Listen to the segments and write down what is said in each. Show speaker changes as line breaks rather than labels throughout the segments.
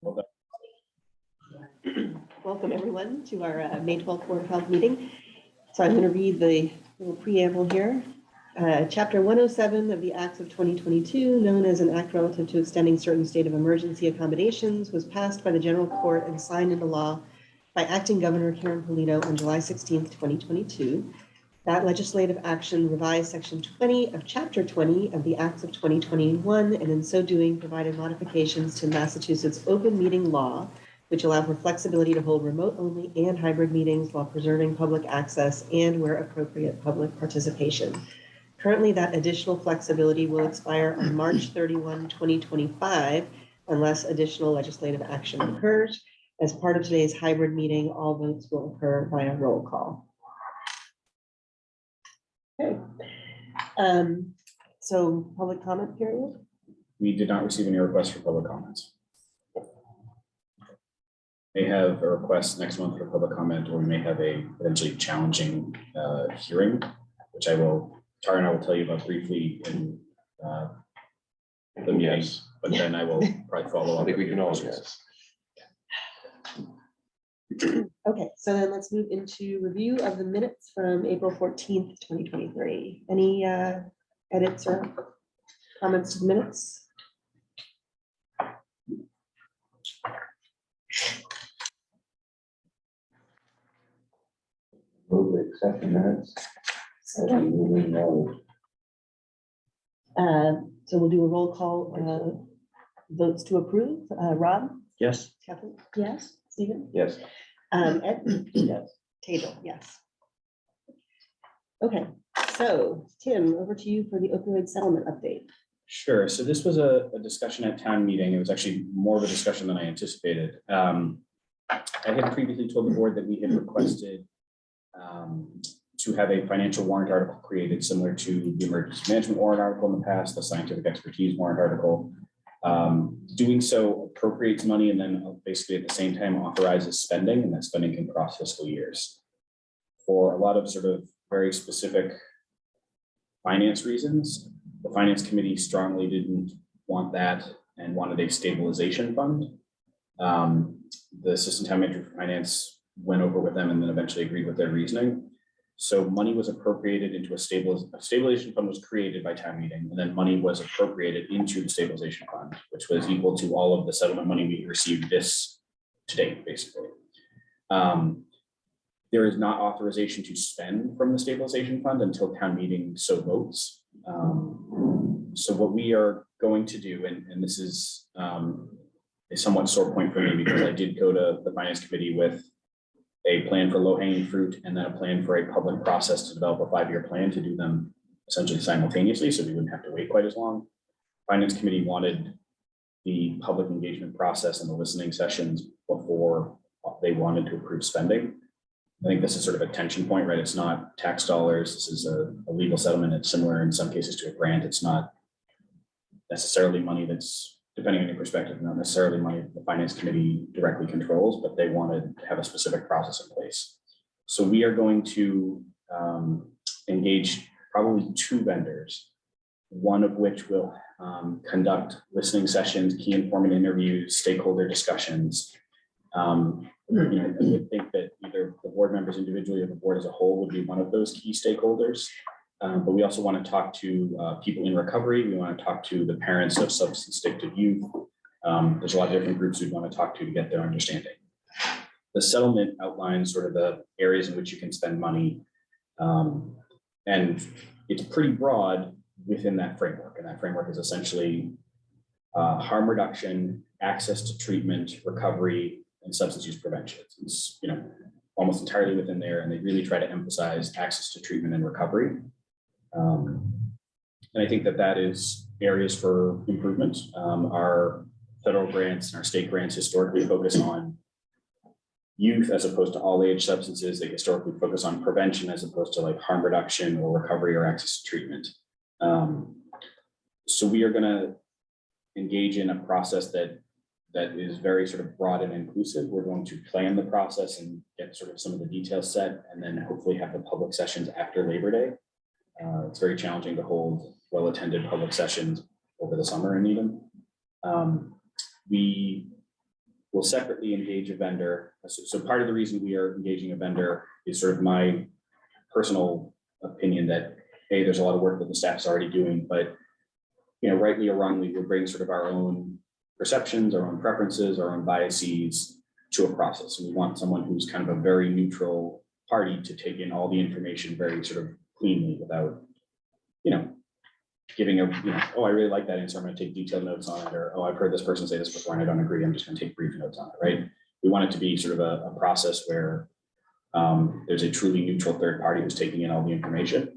Welcome everyone to our May 12th Board of Health meeting. So I'm going to read the little preamble here. Chapter 107 of the Acts of 2022, known as an act relative to extending certain state of emergency accommodations, was passed by the General Court and signed into law by Acting Governor Karen Polito on July 16th, 2022. That legislative action revised Section 20 of Chapter 20 of the Acts of 2021, and in so doing provided modifications to Massachusetts open meeting law, which allow for flexibility to hold remote-only and hybrid meetings while preserving public access and, where appropriate, public participation. Currently, that additional flexibility will expire on March 31, 2025, unless additional legislative action occurs. As part of today's hybrid meeting, all votes will occur via roll call. Okay. So public comment period?
We did not receive any requests for public comments. May have a request next month for public comment, or we may have a potentially challenging hearing, which Tara and I will tell you about briefly in the meeting, but then I will probably follow up.
I think we can all
yes.
Okay, so then let's move into review of the minutes from April 14th, 2023. Any edits or comments to the minutes?
Move to accept the minutes.
So we'll do a roll call, votes to approve. Rob?
Yes.
Catherine? Yes. Stephen?
Yes.
Ed?
Yes.
Tejal, yes. Okay, so Tim, over to you for the opioid settlement update.
Sure. So this was a discussion at town meeting. It was actually more of a discussion than I anticipated. I had previously told the board that we had requested to have a financial warrant article created similar to the emergency management warrant article in the past, the scientific expertise warrant article. Doing so appropriates money and then basically at the same time authorizes spending, and that spending can cross fiscal years. For a lot of sort of very specific finance reasons, the finance committee strongly didn't want that and wanted a stabilization fund. The assistant town manager for finance went over with them and then eventually agreed with their reasoning. So money was appropriated into a stabilization fund was created by town meeting, and then money was appropriated into the stabilization fund, which was equal to all of the settlement money we received this to date, basically. There is not authorization to spend from the stabilization fund until town meeting so votes. So what we are going to do, and this is a somewhat sore point for me because I did go to the finance committee with a plan for low-hanging fruit and then a plan for a public process to develop a 5-year plan to do them essentially simultaneously, so we wouldn't have to wait quite as long. Finance committee wanted the public engagement process and the listening sessions before they wanted to approve spending. I think this is sort of a tension point, right? It's not tax dollars. This is a legal settlement. It's similar in some cases to a grant. It's not necessarily money that's, depending on your perspective, not necessarily money the finance committee directly controls, but they wanted to have a specific process in place. So we are going to engage probably 2 vendors, one of which will conduct listening sessions, key informant interviews, stakeholder discussions. I would think that either the board members individually or the board as a whole would be one of those key stakeholders. But we also want to talk to people in recovery. We want to talk to the parents of substance addicted youth. There's a lot of different groups we'd want to talk to get their understanding. The settlement outlines sort of the areas in which you can spend money. And it's pretty broad within that framework. And that framework is essentially harm reduction, access to treatment, recovery, and substance use prevention. It's almost entirely within there. And they really try to emphasize access to treatment and recovery. And I think that is areas for improvement. Our federal grants and our state grants historically focus on youth as opposed to all age substances. They historically focus on prevention as opposed to like harm reduction or recovery or access to treatment. So we are going to engage in a process that is very sort of broad and inclusive. We're going to plan the process and get sort of some of the details set, and then hopefully have the public sessions after Labor Day. It's very challenging to hold well-attended public sessions over the summer in Needham. We We'll separately engage a vendor. So part of the reason we are engaging a vendor is sort of my personal opinion that, hey, there's a lot of work that the staff's already doing, but rightly or wrongly, we're bringing sort of our own perceptions, our own preferences, our own biases to a process. And we want someone who's kind of a very neutral party to take in all the information very sort of cleanly without, giving oh, I really like that answer, I'm going to take detailed notes on it, or, oh, I've heard this person say this before and I don't agree, I'm just going to take brief notes on it, right? We want it to be sort of a process where there's a truly neutral third party who's taking in all the information.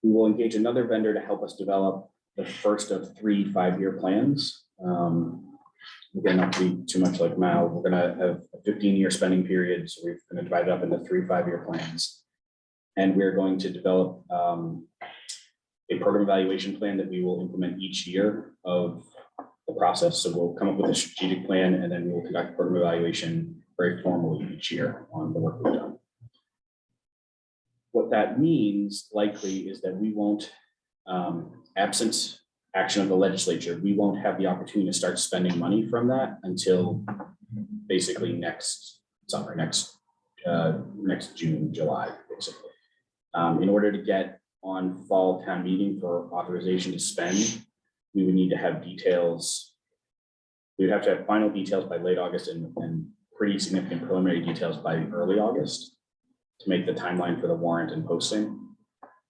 We will engage another vendor to help us develop the first of 3 5-year plans. Again, not to be too much like Mao, we're going to have a 15-year spending period, so we're going to divide it up into 3 5-year plans. And we're going to develop a program evaluation plan that we will implement each year of the process. So we'll come up with a strategic plan, and then we will conduct a program evaluation very formally each year on the work we've done. What that means likely is that we won't, absent action of the legislature, we won't have the opportunity to start spending money from that until basically next summer, next June, July, basically. In order to get on fall town meeting for authorization to spend, we would need to have details. We would have to have final details by late August and pretty significant preliminary details by early August to make the timeline for the warrant and posting.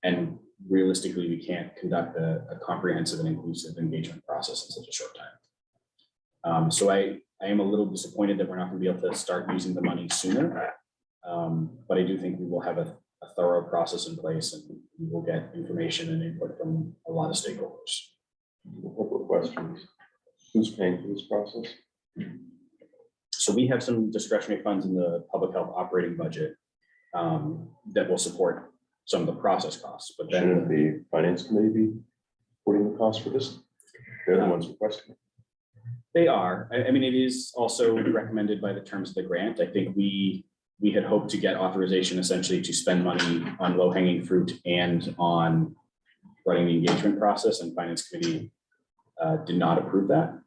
And realistically, we can't conduct a comprehensive and inclusive engagement process in such a short time. So I am a little disappointed that we're not going to be able to start using the money sooner. But I do think we will have a thorough process in place, and we will get information and input from a lot of stakeholders.
A couple of questions. Who's paying for this process?
So we have some discretionary funds in the public health operating budget that will support some of the process costs, but
Shouldn't
then
the finance committee be putting the cost for this? They're the ones requesting it.
they are. I mean, it is also recommended by the terms of the grant. I think we had hoped to get authorization essentially to spend money on low-hanging fruit and on running the engagement process, and finance committee did not approve that,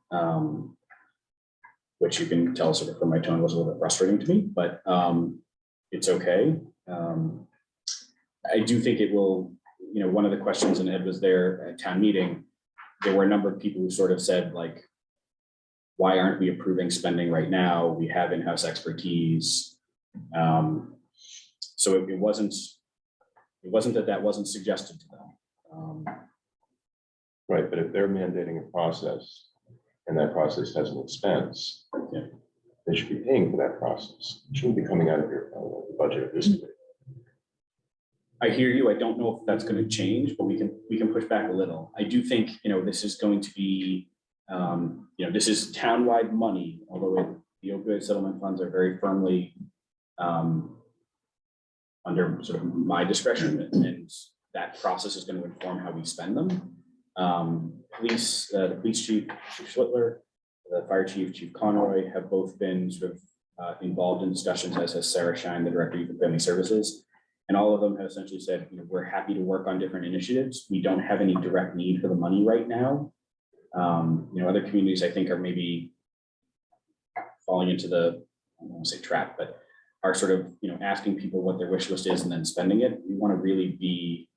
which you can tell sort of from my tone was a little bit frustrating to me, but it's okay. I do think it will, one of the questions, and Ed was there at town meeting, there were a number of people who sort of said, like, why aren't we approving spending right now? We have in-house expertise. So it wasn't that wasn't suggested to them.
Right, but if they're mandating a process and that process has an expense,
Yeah.
they should be paying for that process. It shouldn't be coming out of your budget of this committee.
I hear you. I don't know if that's going to change, but we can push back a little. I do think, this is going to be, this is townwide money, although the opioid settlement funds are very firmly under sort of my discretion, and that process is going to inform how we spend them. The police chief, Chief Schlittler, the fire chief, Chief Conroy, have both been sort of involved in discussions, as has Sarah Shine, the Director of Family Services. And all of them have essentially said, we're happy to work on different initiatives. We don't have any direct need for the money right now. Other communities, I think, are maybe falling into the, I don't want to say trap, but are sort of, asking people what their wish list is and then spending it. We want to really be,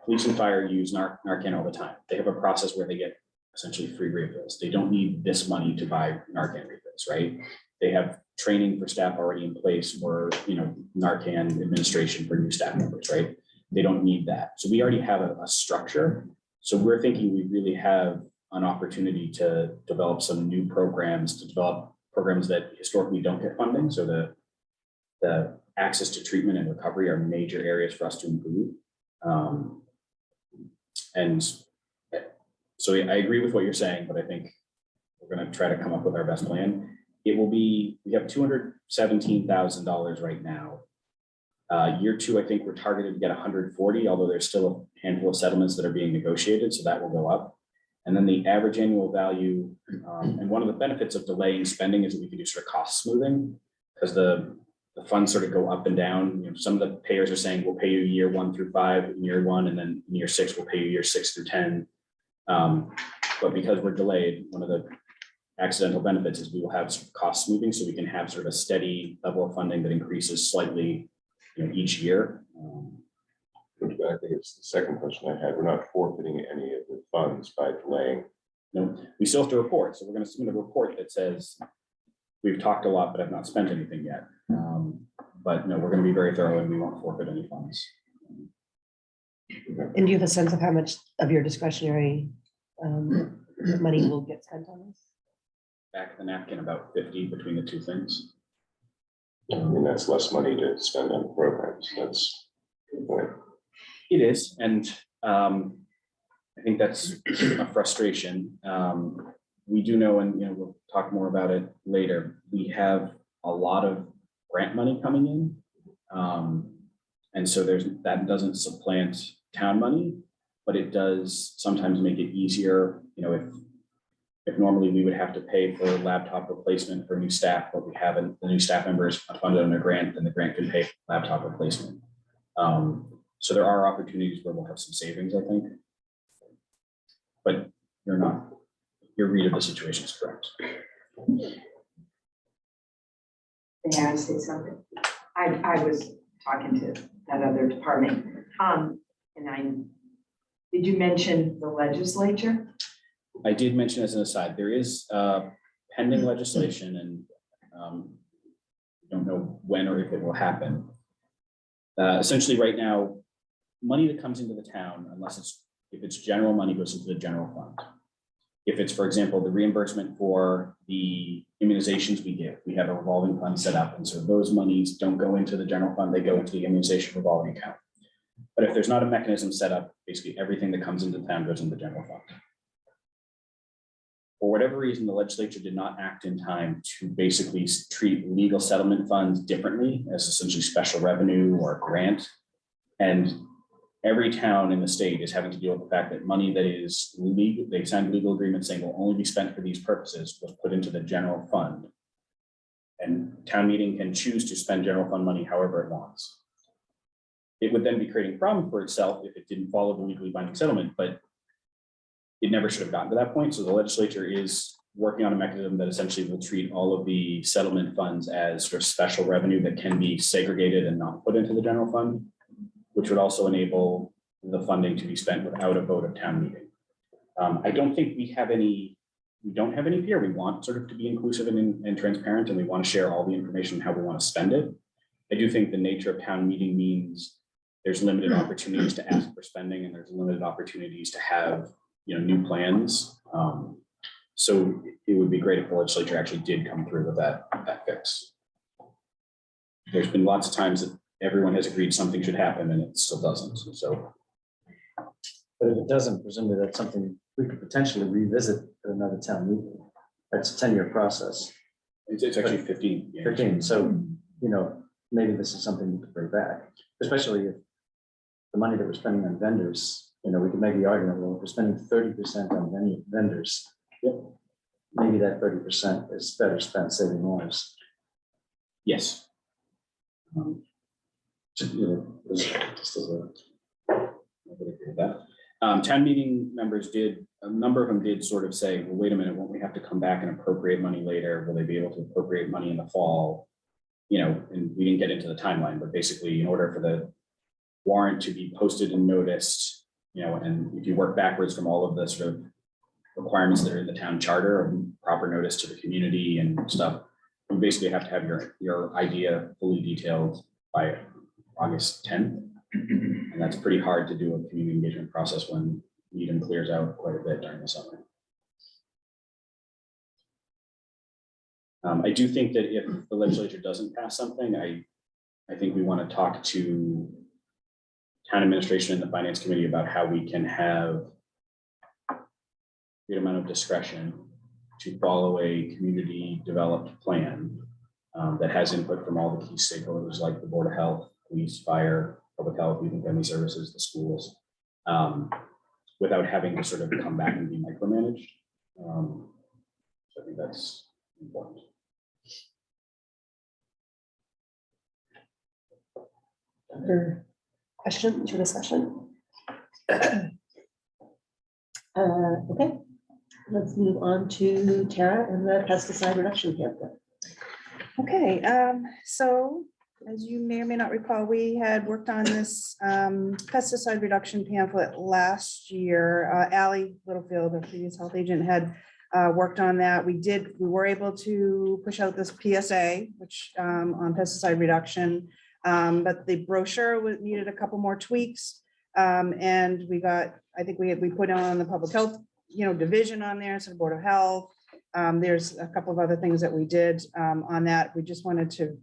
police and fire use Narcan all the time. They have a process where they get essentially free refills. They don't need this money to buy Narcan refills, right? They have training for staff already in place, or, Narcan administration for new staff members, right? They don't need that. So we already have a structure. So we're thinking we really have an opportunity to develop some new programs, that historically don't get funding. So the access to treatment and recovery are major areas for us to improve. And so I agree with what you're saying, but I think we're going to try to come up with our best plan. It will be, we have $217,000 right now. Year 2, I think we're targeted to get 140, although there's still a handful of settlements that are being negotiated, so that will go up. And then the average annual value, and one of the benefits of delaying spending is that we can do sort of cost smoothing, because the funds sort of go up and down. Some of the payers are saying we'll pay you year 1 through 5 in year 1, and then in year 6 we'll pay you year 6 through 10. But because we're delayed, one of the accidental benefits is we will have sort of costs moving, so we can have sort of a steady level of funding that increases slightly, each year.
Which I think it's the second question I had. We're not forfeiting any of the funds by delaying.
No, we still have to report, so we're going to submit a report that says we've talked a lot, but I've not spent anything yet. But no, we're going to be very thorough and we won't forfeit any funds.
And do you have a sense of how much of your discretionary money will get spent on this?
Back of the napkin, about 50 between the two things.
I mean, that's less money to spend on programs. That's a good point.
It is, and I think that's a frustration. We do know, and we'll talk more about it later. We have a lot of grant money coming in, and so that doesn't supplant town money, but it does sometimes make it easier. If normally we would have to pay for laptop replacement for new staff, but we have the new staff members funded under grant, then the grant can pay for laptop replacement. So there are opportunities where we'll have some savings, I think. But your read of the situation is correct.
May I say something? I was talking to that other department, did you mention the legislature?
I did mention as an aside, there is pending legislation, and don't know when or if it will happen. Essentially, right now, money that comes into the town, if it's general money, goes into the general fund. If it's, for example, the reimbursement for the immunizations we have a revolving fund set up, and so those monies don't go into the general fund, they go into the immunization revolving account. But if there's not a mechanism set up, basically everything that comes into town goes into the general fund. For whatever reason, the legislature did not act in time to basically treat legal settlement funds differently as essentially special revenue or a grant. And every town in the state is having to deal with the fact that money that is legal, they signed legal agreements saying will only be spent for these purposes, was put into the general fund. And town meeting can choose to spend general fund money however it wants. It would then be creating a problem for itself if it didn't follow the legally binding settlement, but it never should have gotten to that point. So the legislature is working on a mechanism that essentially will treat all of the settlement funds as sort of special revenue that can be segregated and not put into the general fund, which would also enable the funding to be spent without a vote of town meeting. I don't think we don't have any fear. We want sort of to be inclusive and transparent, and we want to share all the information how we want to spend it. I do think the nature of town meeting means there's limited opportunities to ask for spending, and there's limited opportunities to have new plans. So it would be great if the legislature actually did come through with that fix. There's been lots of times that everyone has agreed something should happen and it still doesn't. So,
but if it doesn't, presumably that's something we could potentially revisit at another town meeting. That's a 10-year process.
it's actually 15 years.
15. So, maybe this is something we could bring back, especially if the money that we're spending on vendors, we could make the argument, well, if we're spending 30% on vendors, maybe that 30% is better spent saving lives.
Yes.
Just as a
I would agree with that. Town meeting members a number of them did sort of say, well, wait a minute, won't we have to come back and appropriate money later? Will they be able to appropriate money in the fall? And we didn't get into the timeline, but basically in order for the warrant to be posted and noticed, and if you work backwards from all of the sort of requirements that are in the town charter and proper notice to the community and stuff, you basically have to have your idea fully detailed by August 10th. And that's pretty hard to do a community engagement process when Needham clears out quite a bit during the summer. I do think that if the legislature doesn't pass something, I think we want to talk to town administration and the finance committee about how we can have a good amount of discretion to follow a community developed plan that has input from all the key stakeholders like the Board of Health, police, fire, public health, youth and family services, the schools, without having to sort of come back and be micromanaged. So I think that's important.
Other questions or discussion? Okay, Let's move on to Tara and the pesticide reduction pamphlet.
Okay, so as you may or may not recall, we had worked on this pesticide reduction pamphlet last year. Ally Littlefield, our previous health agent, had worked on that. We were able to push out this PSA, which on pesticide reduction. But the brochure needed a couple more tweaks. And we got, I think we put on the public health, division on there, so Board of Health. There's a couple of other things that we did on that. We just wanted to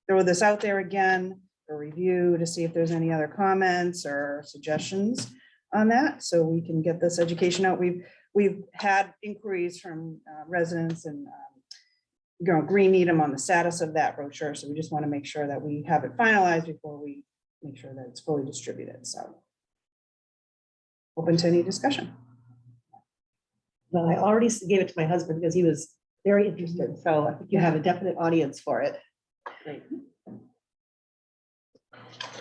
throw this out there again for review to see if there's any other comments or suggestions on that, so we can get this education out. We've had inquiries from residents and Green Needham on the status of that brochure, so we just want to make sure that we have it finalized before we make sure that it's fully distributed. So open to any discussion.
Well, I already gave it to my husband because he was very interested, so I think you have a definite audience for it.
Great.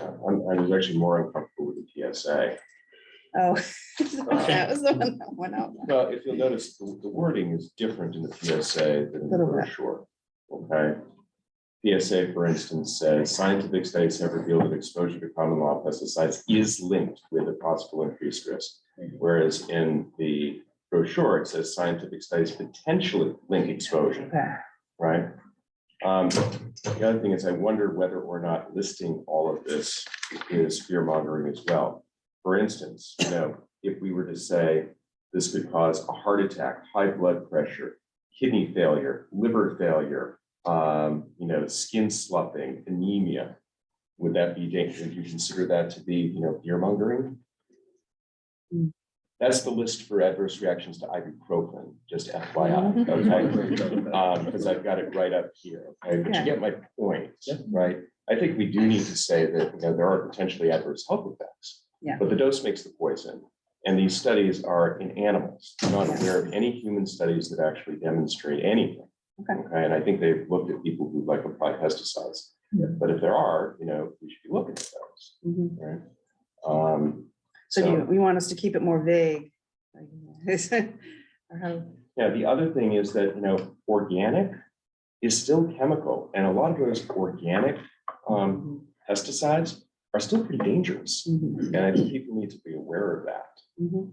I was actually more uncomfortable with the PSA.
Oh, that was the one that went out.
Well, if you'll notice, the wording is different in the PSA than in the
Little bit.
brochure. Okay. PSA, for instance, says scientific studies have revealed that exposure to common law pesticides is linked with a possible increased risk. Whereas in the brochure, it says scientific studies potentially link exposure,
Okay.
right? The other thing is, I wonder whether or not listing all of this is fear mongering as well. For instance, if we were to say this could cause a heart attack, high blood pressure, kidney failure, liver failure, skin sloughing, anemia, would that be dangerous? Would you consider that to be, fear mongering?
Mm.
That's the list for adverse reactions to ibuprofen, just FYI, okay? Because I've got it right up here, okay? But you get my point, right? I think we do need to say that, there are potentially adverse health effects.
Yeah.
But the dose makes the poison. And these studies are in animals. I'm not aware of any human studies that actually demonstrate anything.
Okay.
And I think they've looked at people who like apply pesticides.
Yeah.
But if there are, we should be looking at those,
Mhm.
right?
So do we want us to keep it more vague? Or how?
Yeah, the other thing is that, organic is still chemical, and a lot of those organic pesticides are still pretty dangerous.
Mhm.
And I think people need to be aware of that.
Mhm.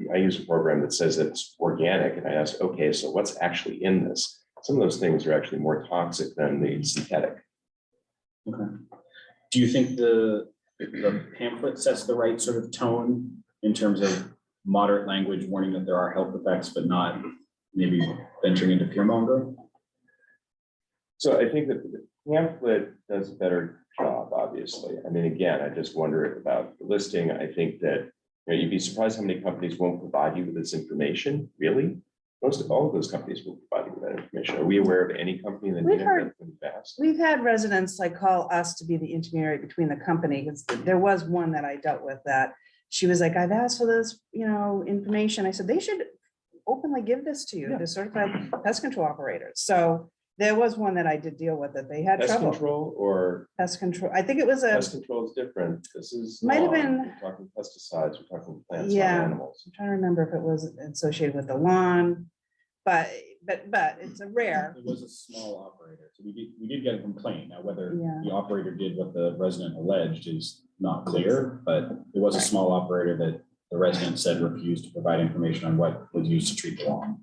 I use a program that says it's organic, and I ask, okay, so what's actually in this? Some of those things are actually more toxic than the synthetic.
Okay. Do you think the pamphlet sets the right sort of tone in terms of moderate language warning that there are health effects, but not maybe venturing into fear mongering?
So I think that the pamphlet does a better job, obviously. I mean, again, I just wonder about the listing. I think that you'd be surprised how many companies won't provide you with this information, really. Most of all of those companies will provide you with that information. Are we aware of any company that
We've
did
heard-
that in the past?
We've had residents call us to be the intermediary between the company, because there was one that I dealt with that she was like, I've asked for this, information. I said, they should openly give this to you, the certified pest control operators. So there was one that I did deal with that they had
Pest
trouble.
control or
Pest control. I think it was
pest control is different. This is.
Might have
lawn.
been-
We're talking pesticides, we're talking plants, not
Yeah.
animals.
I'm trying to remember if it was associated with the lawn, but it's a rare.
It was a small operator, so we did get a complaint. Now, whether
Yeah.
the operator did what the resident alleged is not clear, but it was a small operator that the resident said refused to provide information on what was used to treat the lawn.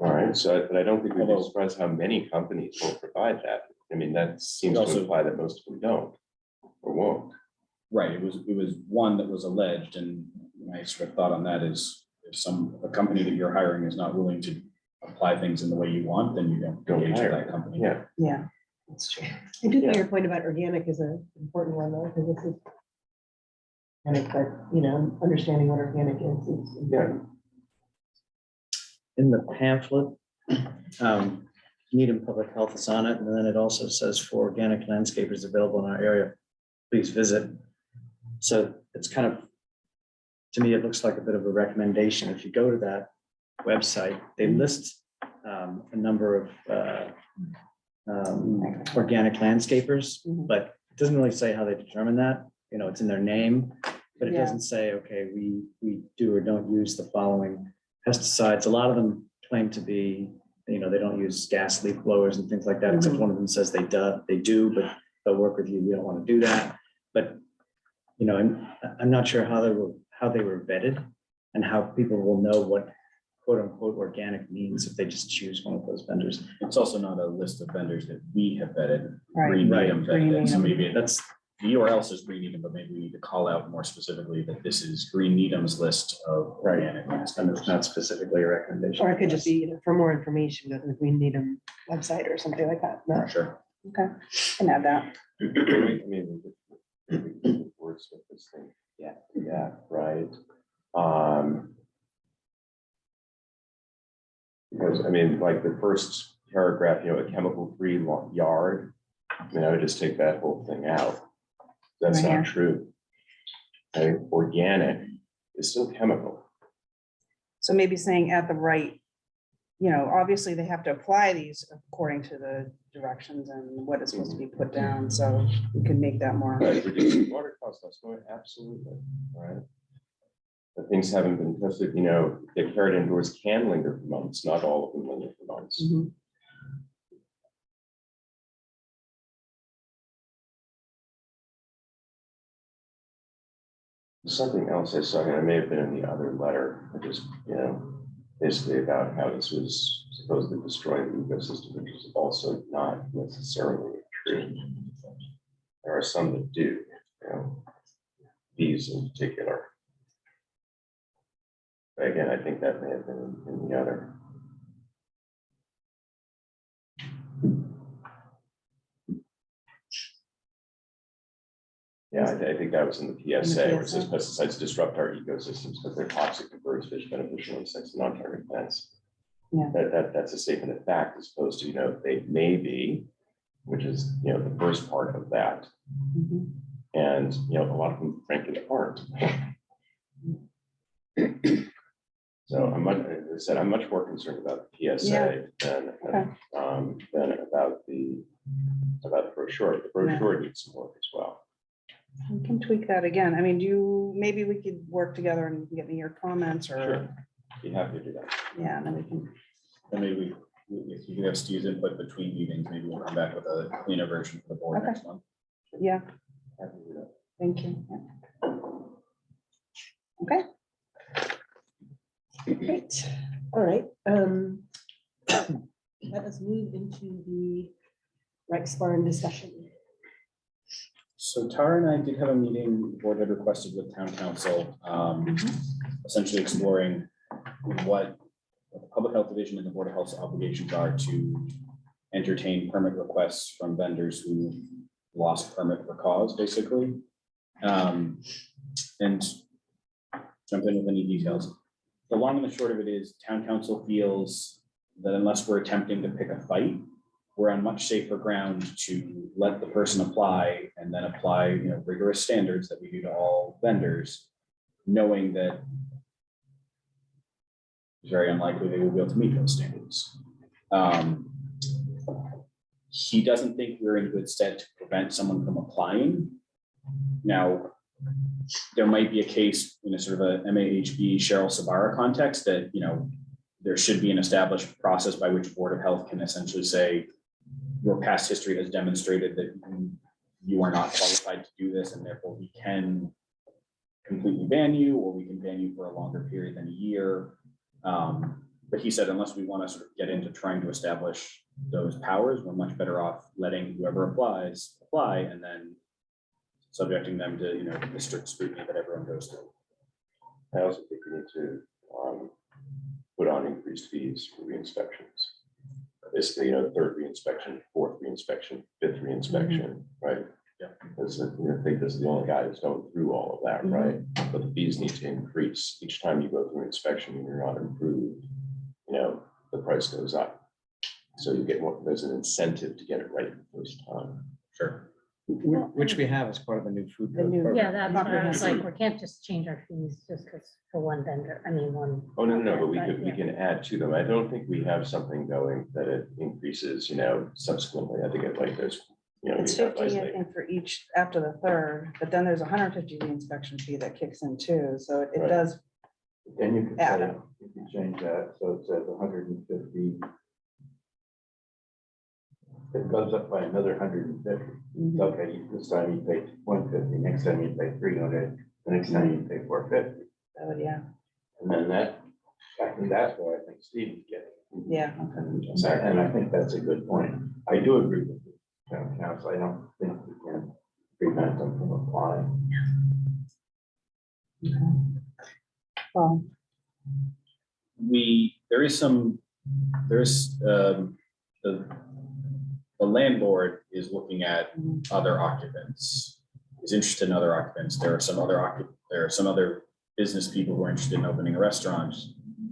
All right, so, but I don't think we'd be
Although-
surprised how many companies will provide that. I mean, that seems to
Also-
imply that most of them don't or won't.
Right, it was one that was alleged, and my sort of thought on that is if a company that you're hiring is not willing to apply things in the way you want, then you don't
Don't
engage with
hire
that
them.
company.
Yeah,
Yeah, that's true.
I do think
Yeah.
your point about organic is an important one though, because this is organic, but, understanding what organic is.
yeah.
In the pamphlet, Needham Public Health is on it, and then it also says for organic landscapers available in our area, please visit. So it's kind of, to me, it looks like a bit of a recommendation. If you go to that website, they list a number of organic landscapers,
Mhm.
but it doesn't really say how they determine that. It's in their name. but it
Yeah.
doesn't say, okay, we do or don't use the following pesticides. A lot of them claim to be, they don't use gas leaf blowers and things like that, except one of them says they do, but they'll work with you. We don't want to do that. But, I'm not sure how they were vetted and how people will know what quote unquote organic means if they just choose one of those vendors.
It's also not a list of vendors that we have vetted.
Right.
Green
Right.
Needham
Green
vetted it, so
Needham.
maybe that's, the URL says Green Needham, but maybe we need to call out more specifically that this is Green Needham's list of
Right.
organic.
And it's not specifically a recommendation.
Or it could just be, for more information, go to the Green Needham website or something like that. No?
Sure.
Okay, can add that.
I mean, words with this thing, yeah, right. Because, I mean, like the first paragraph, a chemical-free yard, I would just take that whole thing out. That's
Right here.
not true. Okay, organic is still chemical.
So maybe saying at the right, obviously they have to apply these according to the directions and what is supposed to be put down, so we can make that more.
Right, reducing water costs, that's going, absolutely, right? But things haven't been tested, the carrot indoors can linger for months, not all of them linger for months.
Mhm.
Something else I saw, and it may have been in the other letter, I just, basically about how this was supposedly destroying the ecosystem, which is also not necessarily true. There are some that do, bees in particular. But again, I think that may have been in the other. Yeah, I think that was in the PSA, where it says pesticides disrupt our ecosystems because they're toxic to birds, fish, beneficial insects, and non-target plants.
Yeah.
That's a statement of fact, as opposed to, they may be, which is, the first part of that.
Mhm.
And, a lot of them frankly aren't. So as I said, I'm much more concerned about the PSA than about the brochure. The brochure needs some work as well.
We can tweak that again. I mean, maybe we could work together and get me your comments or,
Sure. Be happy to do that.
yeah, and then we can,
And maybe if you have Steve's input between meetings, maybe we'll come back with a cleaner version for the board
Okay.
next month.
yeah,
Happy to do that.
thank you. Yeah. Okay,
Great. All right. Let us move into the Rex Barn discussion.
So Tara and I did have a meeting, the board had requested with town council, essentially exploring what the public health division and the board of health's obligations are to entertain permit requests from vendors who lost permit for cause, basically. And jump in with any details. The long and the short of it is town council feels that unless we're attempting to pick a fight, we're on much safer ground to let the person apply and then apply, rigorous standards that we do to all vendors, knowing that it's very unlikely they will be able to meet those standards. He doesn't think we're in good stead to prevent someone from applying. Now, there might be a case in a sort of a MAHB Cheryl Sabara context that, there should be an established process by which Board of Health can essentially say, your past history has demonstrated that you are not qualified to do this, and therefore we can completely ban you, or we can ban you for a longer period than a year. But he said, unless we want to sort of get into trying to establish those powers, we're much better off letting whoever applies apply, and then subjecting them to, the strict scrutiny that everyone goes through.
I also think we need to put on increased fees for re-inspections. Basically, third re-inspection, fourth re-inspection, fifth re-inspection, right?
Yeah.
Because I think this is the only guy that's going through all of that, right? But the fees need to increase. Each time you go through an inspection and you're not improved, the price goes up. So you get more, there's an incentive to get it right the first time.
Sure.
Which we have as part of the new food.
The
code
new-
program.
Yeah, that's what I was like, we can't just change our fees just because for one vendor, one.
Oh, no, but we
yeah.
can add to them. I don't think we have something going that it increases, subsequently. I think there's you know,
It's
we have
50, I
like-
think, for each after the third, but then there's 150 reinspection fee that kicks in too, so it
Right.
does.
Then you could
Yeah.
say, you could change that, so it says 150. It goes up by another 150.
Mhm.
Okay, this time you pay 150, next time you pay 300, the next time you pay 450.
Oh, yeah,
And then I think that's what I think Steve's getting.
yeah, okay.
And I think that's a good point. I do agree with the town council. I don't think we can prevent them from applying.
Well,
there's the landlord is looking at
Mhm.
other occupants, is interested in other occupants. There are some other business people who are interested in opening a restaurant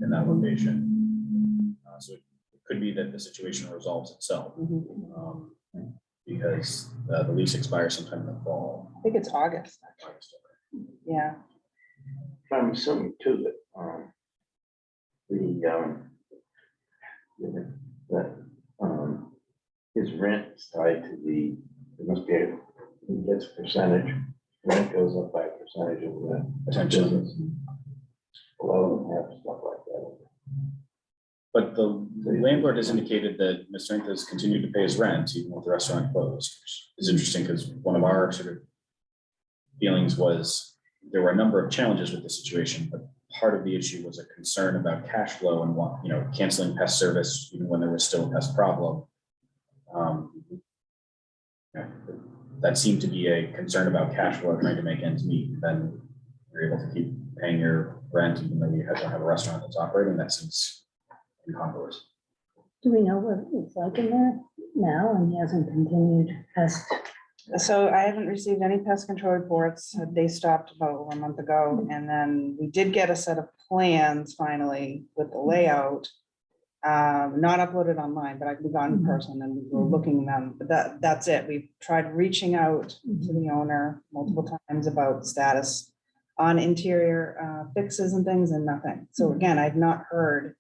in that location. So it could be that the situation resolves itself.
mhm.
Because the lease expires sometime in the fall.
I think it's August, yeah.
I'm assuming too that, his rent is tied to it must be, he gets a percentage, rent goes up by a percentage of the
Essentially.
business. Below them have stuff like that.
But the landlord has indicated that Mr. Inc. has continued to pay his rent even with the restaurant closed, which is interesting because one of our sort of feelings was there were a number of challenges with the situation, but part of the issue was a concern about cash flow and canceling pest service even when there was still a pest problem. That seemed to be a concern about cash flow, trying to make ends meet. Then you're able to keep paying your rent even though you don't have a restaurant that's operating. That seems incongruous.
Do we know what it's like in there now, and he hasn't continued past?
So I haven't received any pest control reports. They stopped about over a month ago, and then we did get a set of plans finally with the layout. Not uploaded online, but I've gone in person and we were looking at them, but that's it. We've tried reaching out to the owner multiple times about status on interior fixes and things and nothing. So again, I've not heard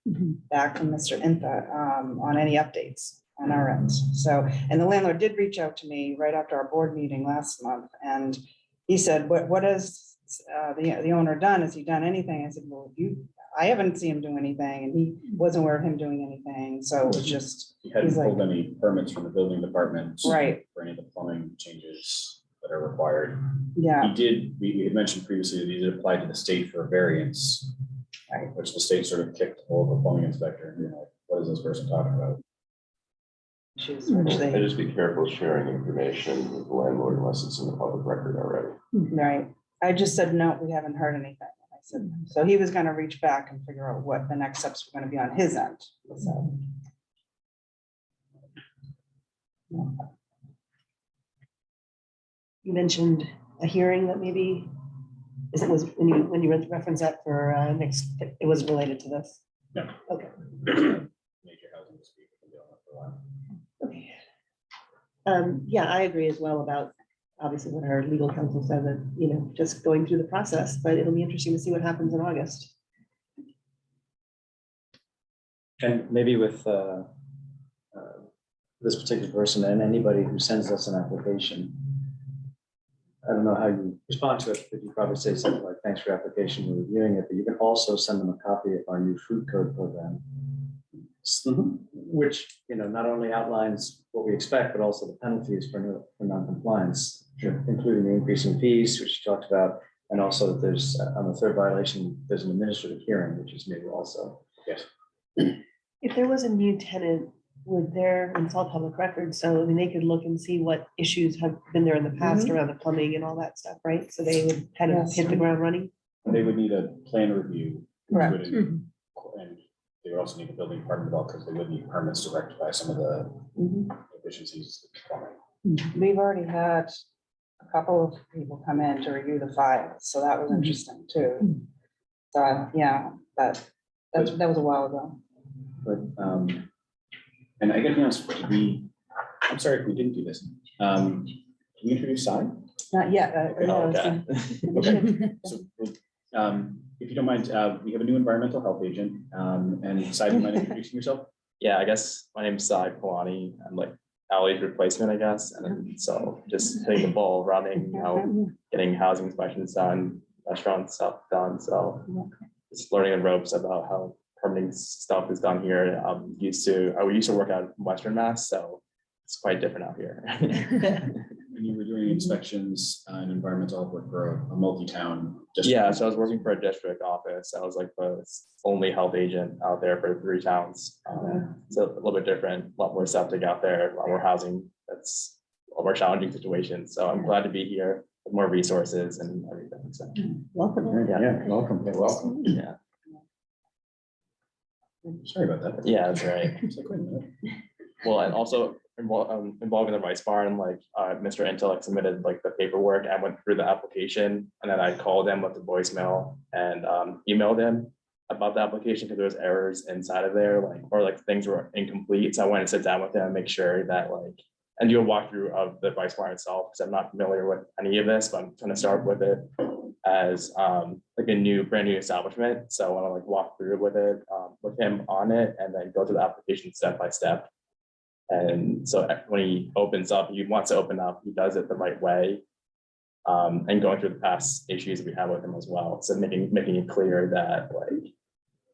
back from Mr. Intha on any updates on our end. So, and the landlord did reach out to me right after our board meeting last month, and he said, what has the owner done? Has he done anything? I said, well, I haven't seen him do anything, and he wasn't aware of him doing anything, so it was just,
He hadn't
He's like-
pulled any permits from the building department.
Right.
For any of the plumbing changes that are required.
yeah,
We had mentioned previously that he did apply to the state for a variance.
Right.
Which the state sort of kicked all the plumbing inspector, and you're like, what is this person talking about?
issues which
I
they,
just be careful sharing information with the landlord unless it's in the public record already.
right. I just said, no, we haven't heard anything. I said, so he was gonna reach back and figure out what the next steps were gonna be on his end, so.
You mentioned a hearing that maybe, when you reference that for next, it was related to this?
No.
Okay.
Major housing dispute we've been dealing with for a while.
Okay. Yeah, I agree as well about, obviously, what our legal counsel said, that, just going through the process, but it'll be interesting to see what happens in August.
And maybe with this particular person and anybody who sends us an application, I don't know how you respond to it, but you probably say something like, thanks for your application, we're reviewing it, but you can also send them a copy of our new food code program. Which, not only outlines what we expect, but also the penalties for non-compliance, including the increasing fees, which you talked about, and also that there's, on the third violation, there's an administrative hearing, which is new also.
Yes.
If there was a new tenant, and it's all public record, so they could look and see what issues have been there in the past around the plumbing and all that stuff, right? So they would kind of
Yes.
hit the ground running.
They would need a plan review.
Correct.
including- And they would also need the building department involved because they would need permits to rectify some of the deficiencies. of plumbing.
We've already had a couple of people come in to review the files, so that was interesting too. So, yeah, that was a while ago.
But
And I gotta be honest, I'm sorry if we didn't do this. Can we introduce Cy?
Not yet.
Oh,
yeah,
okay. Okay. So, if you don't mind, we have a new environmental health agent, and Cy, do you mind introducing yourself?
Yeah, I guess my name's Sai Kalani. I'm like alley replacement, I guess. And then, so just hitting the ball, running, you know, getting housing inspections done, restaurant stuff done. So just learning the ropes about how permitting stuff is done here. I used to work out in Western Mass, so it's quite different out here.
And you were doing inspections and environmental work for a multi-town district.
Yeah, so I was working for a district office. I was like the only health agent out there for 3 towns. So a little bit different, a lot more septic out there, a lot more housing. That's a lot more challenging situations. So I'm glad to be here with more resources and everything. So
Welcome.
Yeah, welcome.
Okay, welcome.
yeah,
Sorry about that.
yeah, that's right.
It's like, wait a minute.
Well, and also involving the rice barn, like Mr. Intel submitted like the paperwork. I went through the application and then I called him with the voicemail and emailed him about the application because there was errors inside of there, like or like things were incomplete. So I went and sit down with him and make sure that like and do a walkthrough of the rice barn itself because I'm not familiar with any of this, but I'm trying to start with it as like a brand new establishment. So I want to like walk through with it with him on it and then go through the application step by step. And so when he opens up, he wants to open up, he does it the right way. And going through the past issues we have with him as well. So making it clear that like,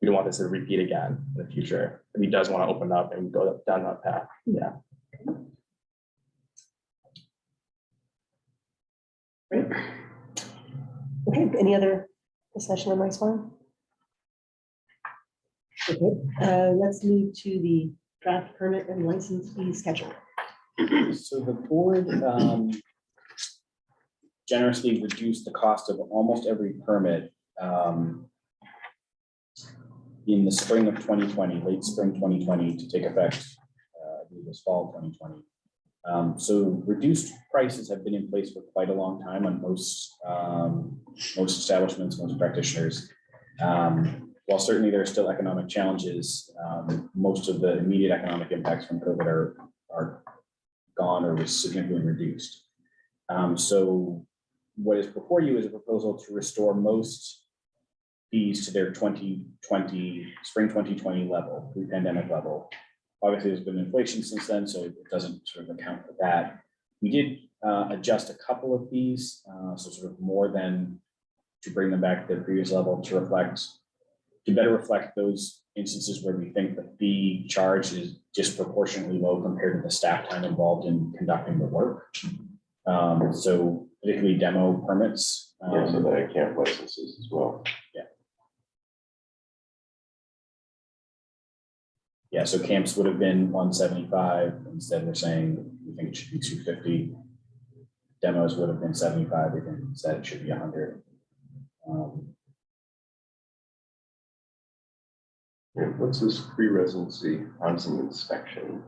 we don't want this to repeat again in the future. If he does want to open up and go down that path, yeah.
Great. Okay, any other discussion on rice farm? Okay, let's move to the draft permit and license fee schedule.
So the board generously reduced the cost of almost every permit in the spring of 2020, late spring 2020 to take effect, I believe this fall 2020. So reduced prices have been in place for quite a long time on most establishments, most practitioners. While certainly there are still economic challenges, most of the immediate economic impacts from COVID are gone or significantly reduced. So what is before you is a proposal to restore most fees to their 2020, spring 2020 level, pre-pandemic level. Obviously, there's been inflation since then, so it doesn't sort of account for that. We did adjust a couple of fees, so sort of more than to bring them back to their previous level to better reflect those instances where we think the fee charge is disproportionately low compared to the staff time involved in conducting the work. So particularly demo permits.
Yeah, so the camp licenses as well.
Yeah, so camps would have been 175. Instead, we're saying we think it should be 250. Demos would have been 75. We think instead it should be 100.
And what's this pre-residency housing inspection?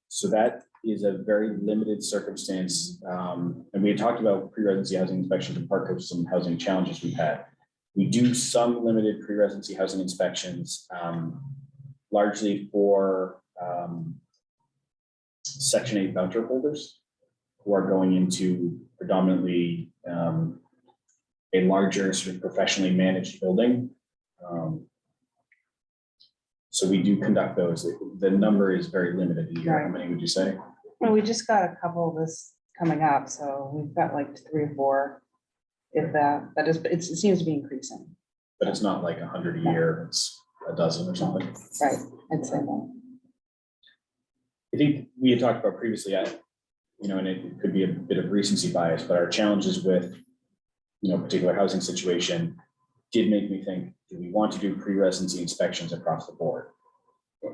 So that is a very limited circumstance. And we had talked about pre-residency housing inspections in part because of some housing challenges we've had. We do some limited pre-residency housing inspections, largely for Section 8 voucher holders who are going into predominantly a larger sort of professionally managed building. So we do conduct those. The number is very limited a year. How many would you say?
Well, we just got a couple of this coming up, so we've got like 3 or 4. If that is, it seems to be increasing.
But it's not like 100 a year, it's a dozen or something.
Right, I'd say that.
I think we had talked about previously, and it could be a bit of recency bias, but our challenges with, particular housing situation did make me think, do we want to do pre-residency inspections across the board?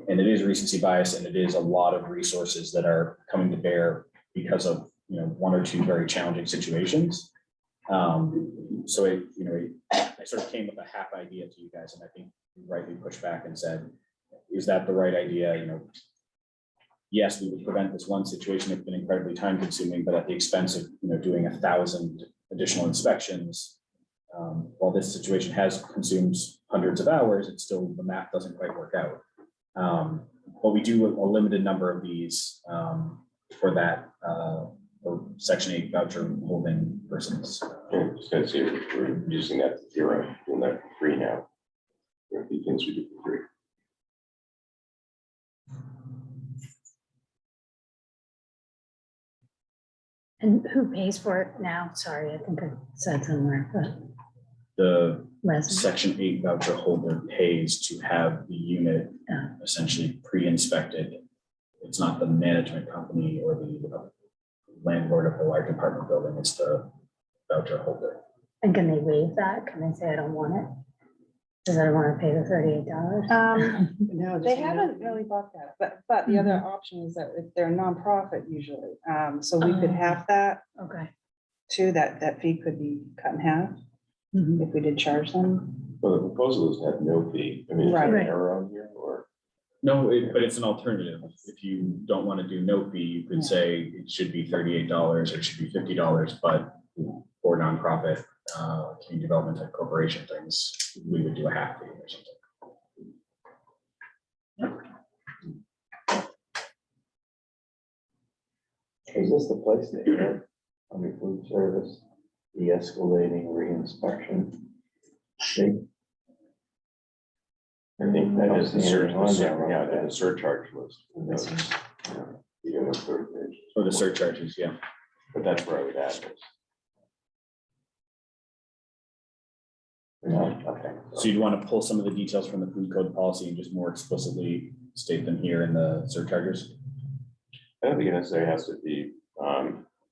And it is recency bias, and it is a lot of resources that are coming to bear because of, 1 or 2 very challenging situations. So I sort of came with a half idea to you guys, and I think you rightly pushed back and said, is that the right idea? Yes, we would prevent this one situation. It's been incredibly time consuming, but at the expense of, doing 1,000 additional inspections. While this situation has consumed hundreds of hours, it's still, the math doesn't quite work out. But we do a limited number of these for that for Section 8 voucher holding persons.
Yeah, just gonna see if we're using that to 0, doing that for free now. There are a few things we do for free.
And who pays for it now? Sorry, I think I said somewhere, but
The
resident.
Section 8 voucher holder pays to have the unit
Yeah.
essentially pre-inspected. It's not the management company or the landlord of the large apartment building, it's the voucher holder.
And can they waive that? Can they say, I don't want it? Because I don't want to pay the $38.
Now just,
They
you know,
haven't really bought that, but the other
Mm-hmm.
option is that if they're a nonprofit usually, so we could
Oh.
have that
Okay.
too, that fee could be cut in half
Mhm.
if we did charge them.
Well, the proposal is to have no fee. I mean, is there an
Right.
error on here or?
No, but it's an alternative. If you don't want to do no fee, you could say it should be $38 or it should be $50, but for nonprofit, community development type corporation things, we would do a half fee or something.
Is this the place that you're under food service, de-escalating reinspection? They-
I think
I
that
don't
is the
see anything on there
yeah,
about
the
that.
surcharge list. You know, third page.
Or the surcharges, yeah.
But that's where I would add this.
No, okay.
So you'd want to pull some of the details from the food code policy and just more explicitly state them here in the surcharges?
I don't think it necessarily has to be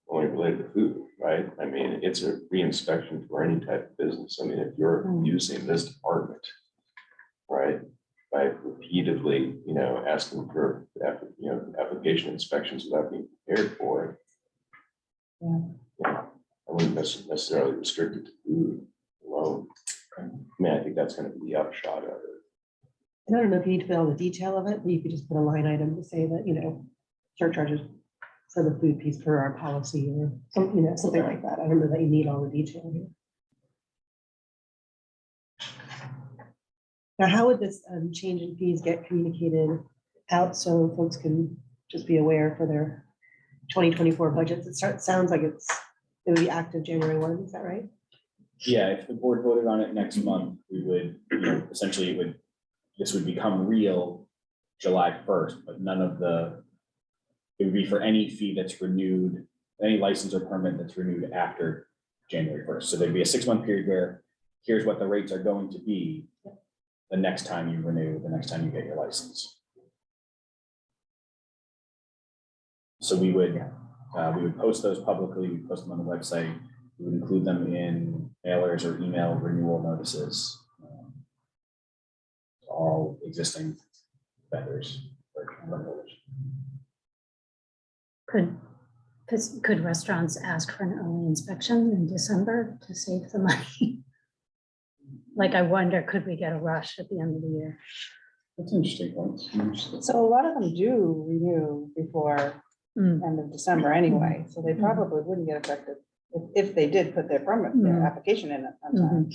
only related to food, right? I mean, it's a reinspection for any type of business. I mean, if you're using this department, right, by repeatedly, asking for, application inspections without being prepared for it.
Yeah.
I wouldn't necessarily restrict it to food alone. I mean, I think that's gonna be the upshot of it.
and I don't know if you need to put all the detail of it, but you could just put a line item to say that, surcharges for the food piece per our policy or something, something like that. I don't know that you need all the detail here. Now, how would this change in fees get communicated out so folks can just be aware for their 2024 budgets? Sounds like it would be active January 1, is that right?
Yeah, if the board voted on it next month, we would, essentially this would become real July 1st, but it would be for any fee that's renewed, any license or permit that's renewed after January 1st. So there'd be a 6-month period where here's what the rates are going to be the next time you renew, the next time you get your license. So we would post those publicly, we post them on the website, we would include them in mailers or email renewal notices. All existing vendors. or vendors.
Could restaurants ask for an early inspection in December to save the money? Like, I wonder, could we get a rush at the end of the year?
That's an interesting point.
So a lot of them do renew before end of December anyway, so they probably wouldn't get affected if they did put their application in on time,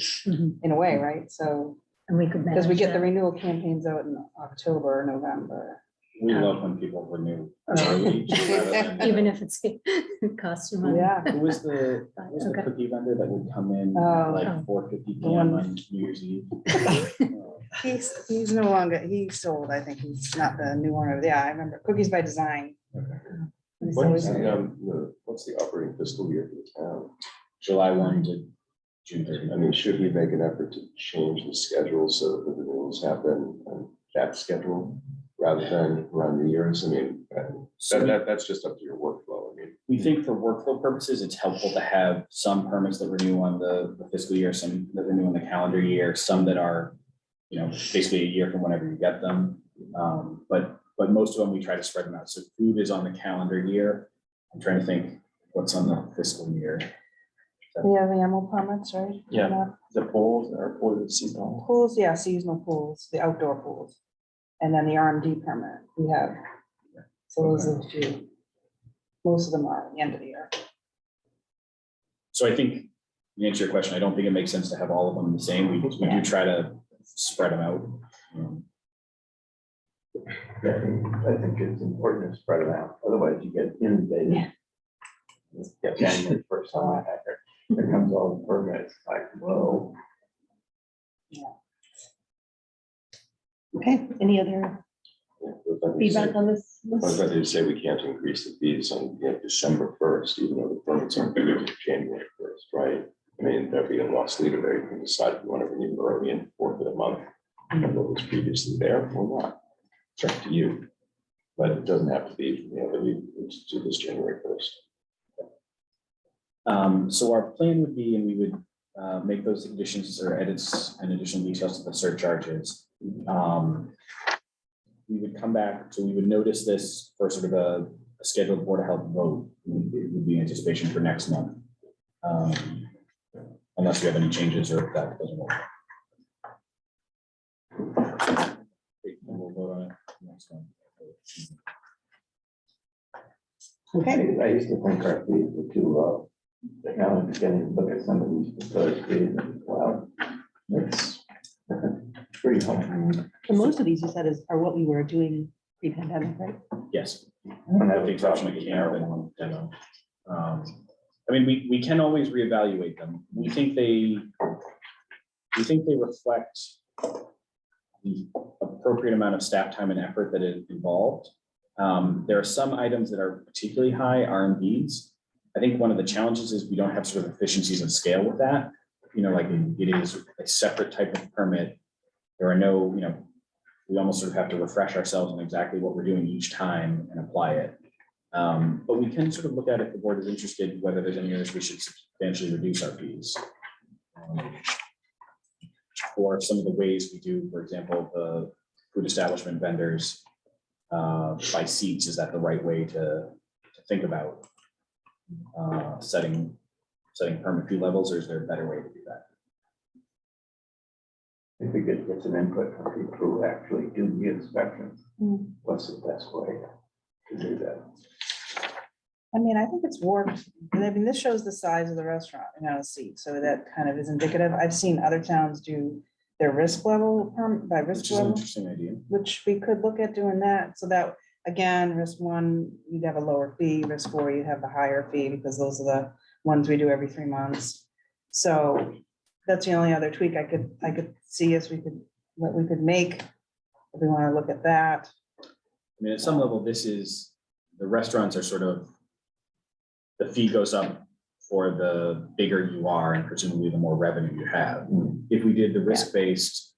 in a way, right? So,
And we could.
because we get the
manage
renewal campaigns out in October, November.
We love when people renew early. rather
that,
than-
Even if it's costs you money.
Yeah,
Who was the
Okay.
cookie vendor that would come in
Oh.
at like 4:50
The one-
PM on New Year's Eve?
he's no longer, he sold, I think he's not the new owner. Yeah, I remember Cookies by Design.
Okay.
It's
What's
always-
what's the operating fiscal year for the town?
July 1 to June 30.
I mean, should we make an effort to change the schedule so that the renewals happen on that schedule rather than around the years? I mean, that's just up to your workflow. I mean,
We think for workflow purposes, it's helpful to have some permits that renew on the fiscal year, some that renew on the calendar year, some that are, basically a year from whenever you get them. But most of them, we try to spread them out. So food is on the calendar year. I'm trying to think what's on the fiscal year.
We have animal permits, right?
Yeah. The pools or pools seasonal.
Pools, yeah, seasonal pools, the outdoor pools. And then the RMD permit we have. So those are the few. Most of them are at the end of the year.
So I think, to answer your question, I don't think it makes sense to have all of them the same. We do try to spread them out.
I think it's important to spread it out, otherwise you get inundated.
Yeah.
Get January 1st on that, here comes all the permits, like, whoa.
Okay, any other Feedback on this?
I was going to say we can't increase the fees on, December 1st, even though the permits aren't due until January 1st, right? I mean, there'll be a lost leader there. You can decide if you want to renew early and forfeit a month. And what was previously there or not. It's up to you. But it doesn't have to be, it's to this January 1st.
So our plan would be, and we would make those additions or edits and additional details to the surcharges. We would come back, so we would notice this for sort of a scheduled Board of Health vote. It would be anticipation for next month. Unless you have any changes or if that doesn't work. Great, then we'll vote on it next one.
Okay,
I used to think our fees were too low. Now I'm beginning to look at some of these proposed fees and wow, that's pretty high.
and most of these you said are what we were doing pre-pandemic, right?
Yes.
I don't have
With the
a
exception
problem
of
with
camp
marijuana.
and demo. I mean, we can always reevaluate them. We think they reflect the appropriate amount of staff time and effort that is involved. There are some items that are particularly high RMVs. I think one of the challenges is we don't have sort of efficiencies of scale with that. Like it is a separate type of permit. There are no, we almost sort of have to refresh ourselves on exactly what we're doing each time and apply it. But we can sort of look at if the board is interested, whether there's any areas we should substantially reduce our fees. Or some of the ways we do, for example, the food establishment vendors by seats, is that the right way to think about setting permit fee levels, or is there a better way to do that?
If we could get some input from people who actually do the inspections, what's the best way to do that?
I mean, I think it's worked. I mean, this shows the size of the restaurant, amount of seats, so that kind of is indicative. I've seen other towns do their risk level by risk
Which is an
level,
interesting idea.
which we could look at doing that. So that, again, risk one, you'd have a lower fee, risk four, you'd have the higher fee, because those are the ones we do every 3 months. So that's the only other tweak I could see as what we could make, if we want to look at that.
I mean, at some level, the restaurants are sort of, the fee goes up for the bigger you are and presumably the more revenue you have. If we did the risk-based,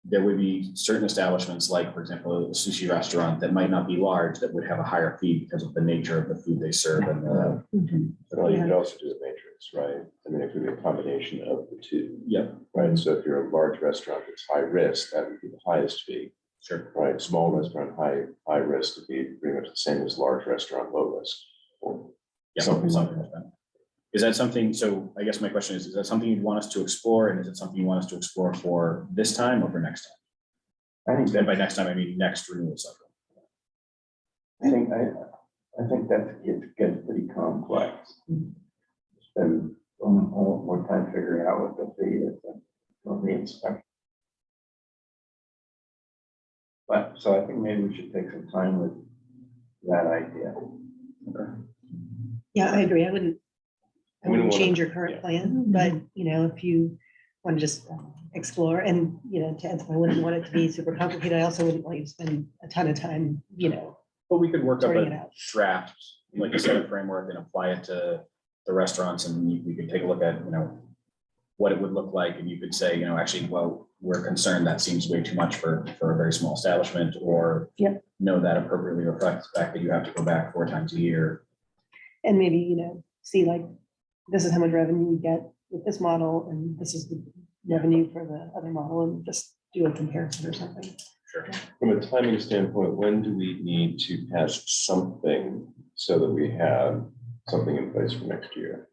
there would be certain establishments, like, for example, a sushi restaurant that might not be large, that would have a higher fee because of the nature of the food they serve and the.
Well, you could also do a matrix, right? I mean, it could be a combination of the two,
Yep,
right? So if you're a large restaurant that's high risk, that would be the highest fee,
sure.
right? Small restaurant, high risk would be pretty much the same as large restaurant, low risk. Or
Yeah, something like that. Is that something, so I guess my question is that something you'd want us to explore, and is it something you want us to explore for this time or for next time?
I think
And by next time, I mean next renewal cycle.
I think that gets pretty complex. Spend a lot more time figuring out what the fee is on the inspection. But, so I think maybe we should take some time with that idea.
Yeah, I agree. I wouldn't
Wouldn't wanna-
change your current
yeah.
plan, but if you want to just explore and, to Ed's point, I wouldn't want it to be super complicated. I also wouldn't want you to spend a ton of time,
But we could work up
sorting it
a
out.
draft, like a set of framework, and apply it to the restaurants, and we could take a look at, what it would look like, and you could say, actually, well, we're concerned that seems way too much for a very small establishment, or
Yep.
no, that appropriately reflects the fact that you have to go back 4 times a year.
And maybe, see like, this is how much revenue we get with this model, and this is the revenue for the other model, and just do a comparison or something.
Sure.
From a timing standpoint, when do we need to pass something so that we have something in place for next year?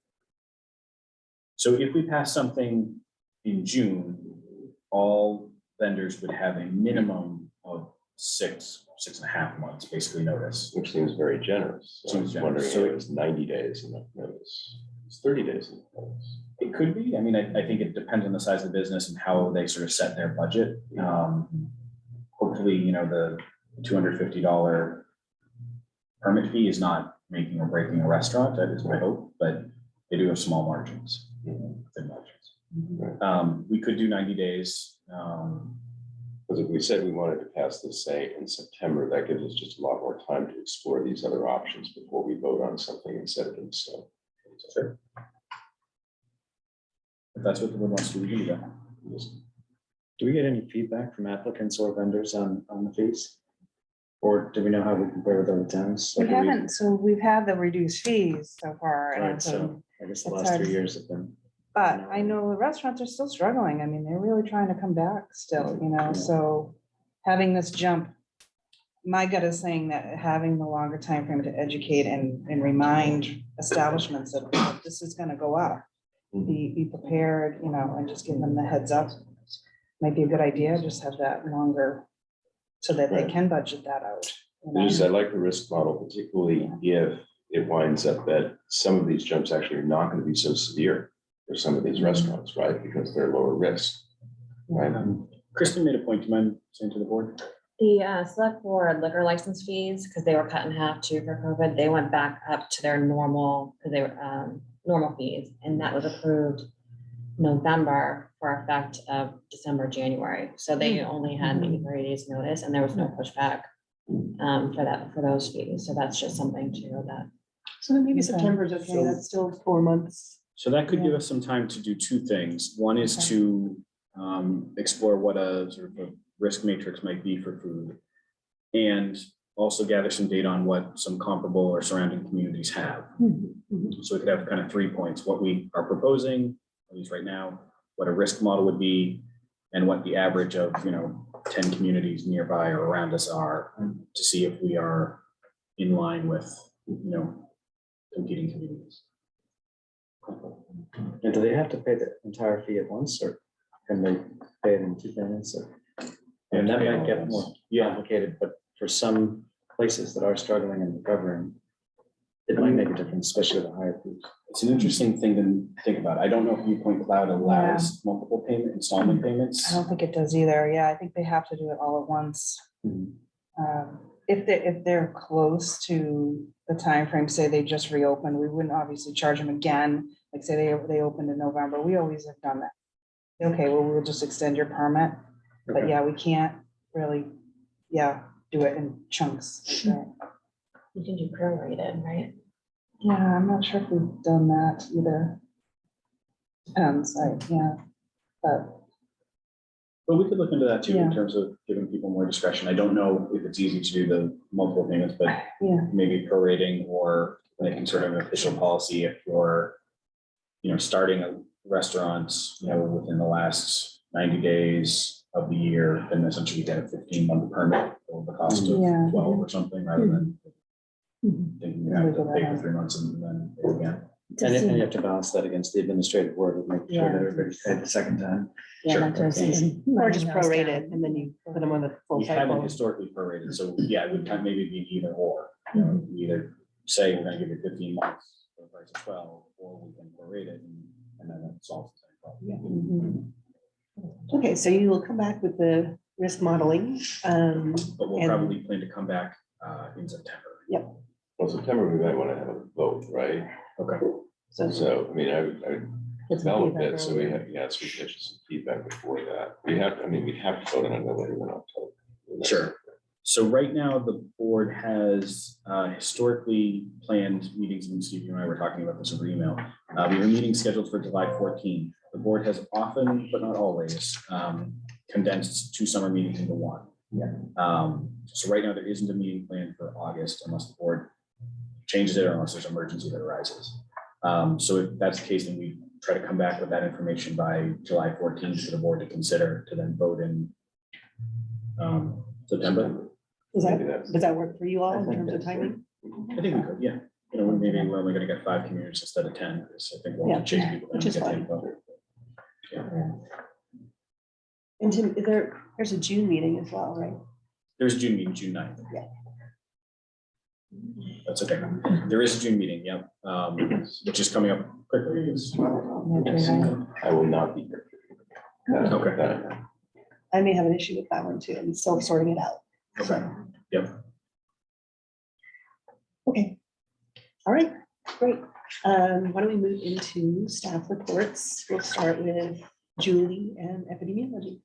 So if we pass something in June, all vendors would have a minimum of 6.5 months, basically notice.
Which seems very generous. So I was
Seems
wondering
generous.
if
So
it was 90 days enough notice. It's 30 days enough notice.
It could be. I mean, I think it depends on the size of the business and how they sort of set their budget. Hopefully, the $250 permit fee is not making or breaking a restaurant. That is my hope, but they do have small margins. Thin margins. We could do 90 days.
Because if we said we wanted to pass this, say, in September, that gives us just a lot more time to explore these other options before we vote on something and set it in stone.
Sure. If that's what the board wants to do, then.
Do we get any feedback from applicants or vendors on the fees? Or do we know how we compare with other towns?
We
Like,
haven't, so we've had the reduced fees so far. and
Right, so I guess the
it's
last
hard.
3 years have been.
But I know the restaurants are still struggling. I mean, they're really trying to come back still, you know, so having this jump. My gut is saying that having the longer time frame to educate and remind establishments that this is gonna go up. Be prepared, you know, and just give them the heads up. Might be a good idea, just have that longer so that they
Right.
can budget that out. you know?
I like the risk model, particularly if it winds up that some of these jumps actually are not going to be so severe for some of these restaurants, right? Because they're lower risk, right?
Kristen made a point, do you mind saying to the board?
The select board liquor license fees, because they were cut in half too for COVID, they went back up to their normal, because they were normal fees, and that was approved November for effect of December, January. So they only had maybe 30 days notice, and there was no pushback for those fees. So that's just something too that.
So then maybe
Okay.
September's okay,
So-
that's still 4 months.
So that could give us some time to do two things. One is
Okay.
to explore what a sort of a risk matrix might be for food. And also gather some data on what some comparable or surrounding communities have. So we could have kind of 3 points, what we are proposing, at least right now, what a risk model would be, and what the average of, 10 communities nearby or around us are, to see if we are in line with, competing communities.
And do they have to pay the entire fee at once, or can they pay it in 2 payments? And that might get more complicated, but for some places that are struggling and recovering, it might make a difference, especially the higher fees.
It's an interesting thing to think about. I don't know if Viewpoint Cloud allows multiple installment payments.
I don't think it does either. Yeah, I think they have to do it all at once. If they're close to the time frame, say they just reopened, we wouldn't obviously charge them again. Like say they opened in November, we always have done that. Okay, well, we'll just extend your permit, but
Okay.
yeah, we can't really, do it in chunks. like that.
You can do prorated, right?
Yeah, I'm not sure if we've done that either. Depends, but
But we could look into that too, in
Yeah.
terms of giving people more discretion. I don't know if it's easy to do the multiple payments, but
yeah,
maybe prorating or making sort of an official policy if you're, starting a restaurant, within the last 90 days of the year, then essentially you get a 15-month permit for the cost of
Yeah.
12 or something, rather than thinking you have to pay for 3 months and then pay again.
And you have to balance that against the administrative work of making sure that everybody's paid the second time.
Sure.
that does even
Or just
running those
prorate
down.
it and then you put them on the full
We haven't
cycle.
historically prorated, so yeah, it would kind of maybe be either or. We either say we're gonna give you 15 months for the price of 12, or we can prorate it and then it solves the same problem.
Okay, so you will come back with the risk modeling.
But we'll
And-
probably plan to come back in September.
Well, September, we might want to have a vote, right?
Okay.
So, I mean, I would
Get some
develop
feedback
it, so we
early.
have, yes, we get some feedback before that. We have to vote on it, nobody in October.
Sure. So right now, the board has historically planned meetings, and Steve, you and I were talking about this over email. We have a meeting scheduled for July 14th. The board has often, but not always, condensed 2 summer meetings into one. So right now, there isn't a meeting planned for August unless the board changes it or unless there's an emergency that arises. So if that's the case, then we try to come back with that information by July 14th for the board to consider, to then vote in September.
Maybe that's-
Does that work for you all
I
in
think
terms of
that's
timing?
I think we could, yeah. Maybe we're only gonna get 5 communities instead of 10, because I think we'll have to chase people down
which
to
is
get the
fine.
info.
And Tim, there's a June meeting as well, right?
There's a June meeting, June 9th.
Yeah.
That's okay. There is a June meeting, yep, which is coming up quickly.
I will not be here.
Okay.
I may have an issue with that one too. I'm still sorting it out.
Okay, yep.
Okay. All right, great. Why don't we move into staff reports? We'll start with Julie and epidemiology.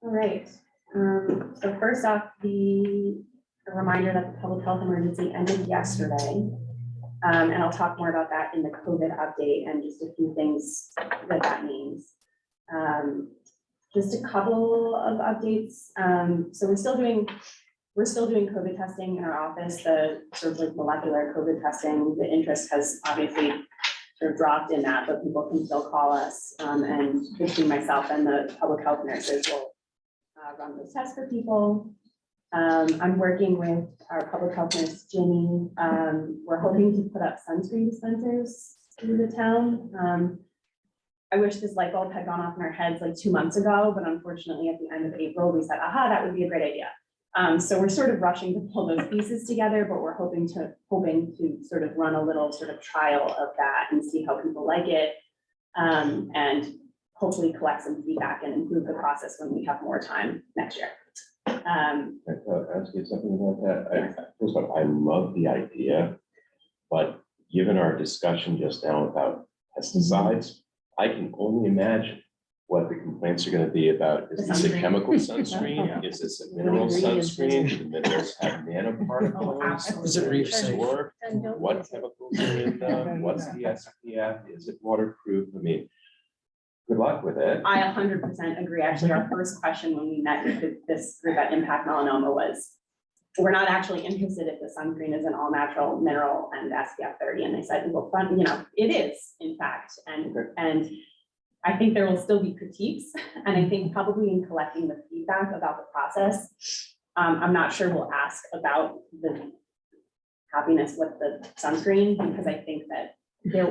All right.
So first off, a reminder that the public health emergency ended yesterday. And I'll talk more about that in the COVID update and just a few things that means. Just a couple of updates. So we're still doing COVID testing in our office, the sort of like molecular COVID testing. The interest has obviously sort of dropped in that, but people can still call us. And between myself and the public health nurses will run those tests for people. I'm working with our public health nurse, Ginny. We're hoping to put up sunscreen dispensers through the town. I wish this light bulb had gone off in our heads like 2 months ago, but unfortunately at the end of April, we said, aha, that would be a great idea. So we're sort of rushing to pull those pieces together, but we're hoping to sort of run a little sort of trial of that and see how people like it. And hopefully collect some feedback and improve the process when we have more time next year.
Ask you something about that. First of all, I love the idea, but given our discussion just now about pesticides, I can only imagine what the complaints are going to be about. Is this a chemical sunscreen? Is this a mineral sunscreen? Do the minerals have nanoparticles?
Is it reef safe?
Absorb?
Then don't
What
use it.
chemicals are in them? What's the SPF? Is it waterproof? I mean, good luck with it.
I 100% agree. Actually, our first question when we met with this group at Impact Melanoma was, we're not actually interested if the sunscreen is an all natural mineral and SPF 30. And they said, well, it is in fact. And I think there will still be critiques. And I think probably in collecting the feedback about the process, I'm not sure we'll ask about the happiness with the sunscreen, because I think that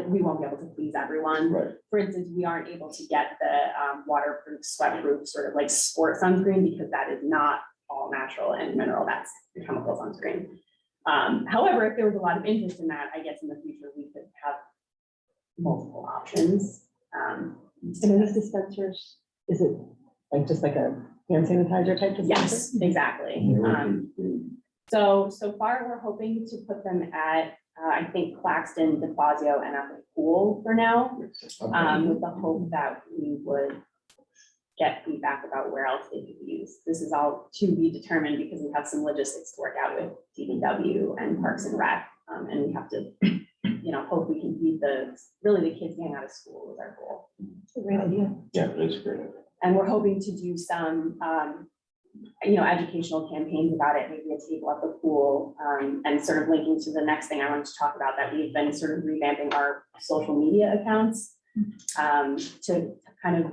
we won't be able to please everyone.
Right.
For instance, we aren't able to get the waterproof, sweat-proof sort of like sport sunscreen, because that is not all natural and mineral. That's the chemical sunscreen. However, if there was a lot of interest in that, I guess in the future we could have multiple options.
And in these dispensers, is it like just like a hand sanitizer type dispenser?
Yes, exactly. So far, we're hoping to put them at, I think Claxton, DeFazio, and at the pool for now, with the hope that we would get feedback about where else they could be used. This is all to be determined because we have some logistics to work out with DPW and Parks and Rec, and we have to, hope we can feed the kids getting out of school is our goal.
It's a great idea.
Yeah, that's great.
And we're hoping to do some, educational campaigns about it, maybe a table at the pool, and sort of linking to the next thing I wanted to talk about, that we've been sort of revamping our social media accounts to kind of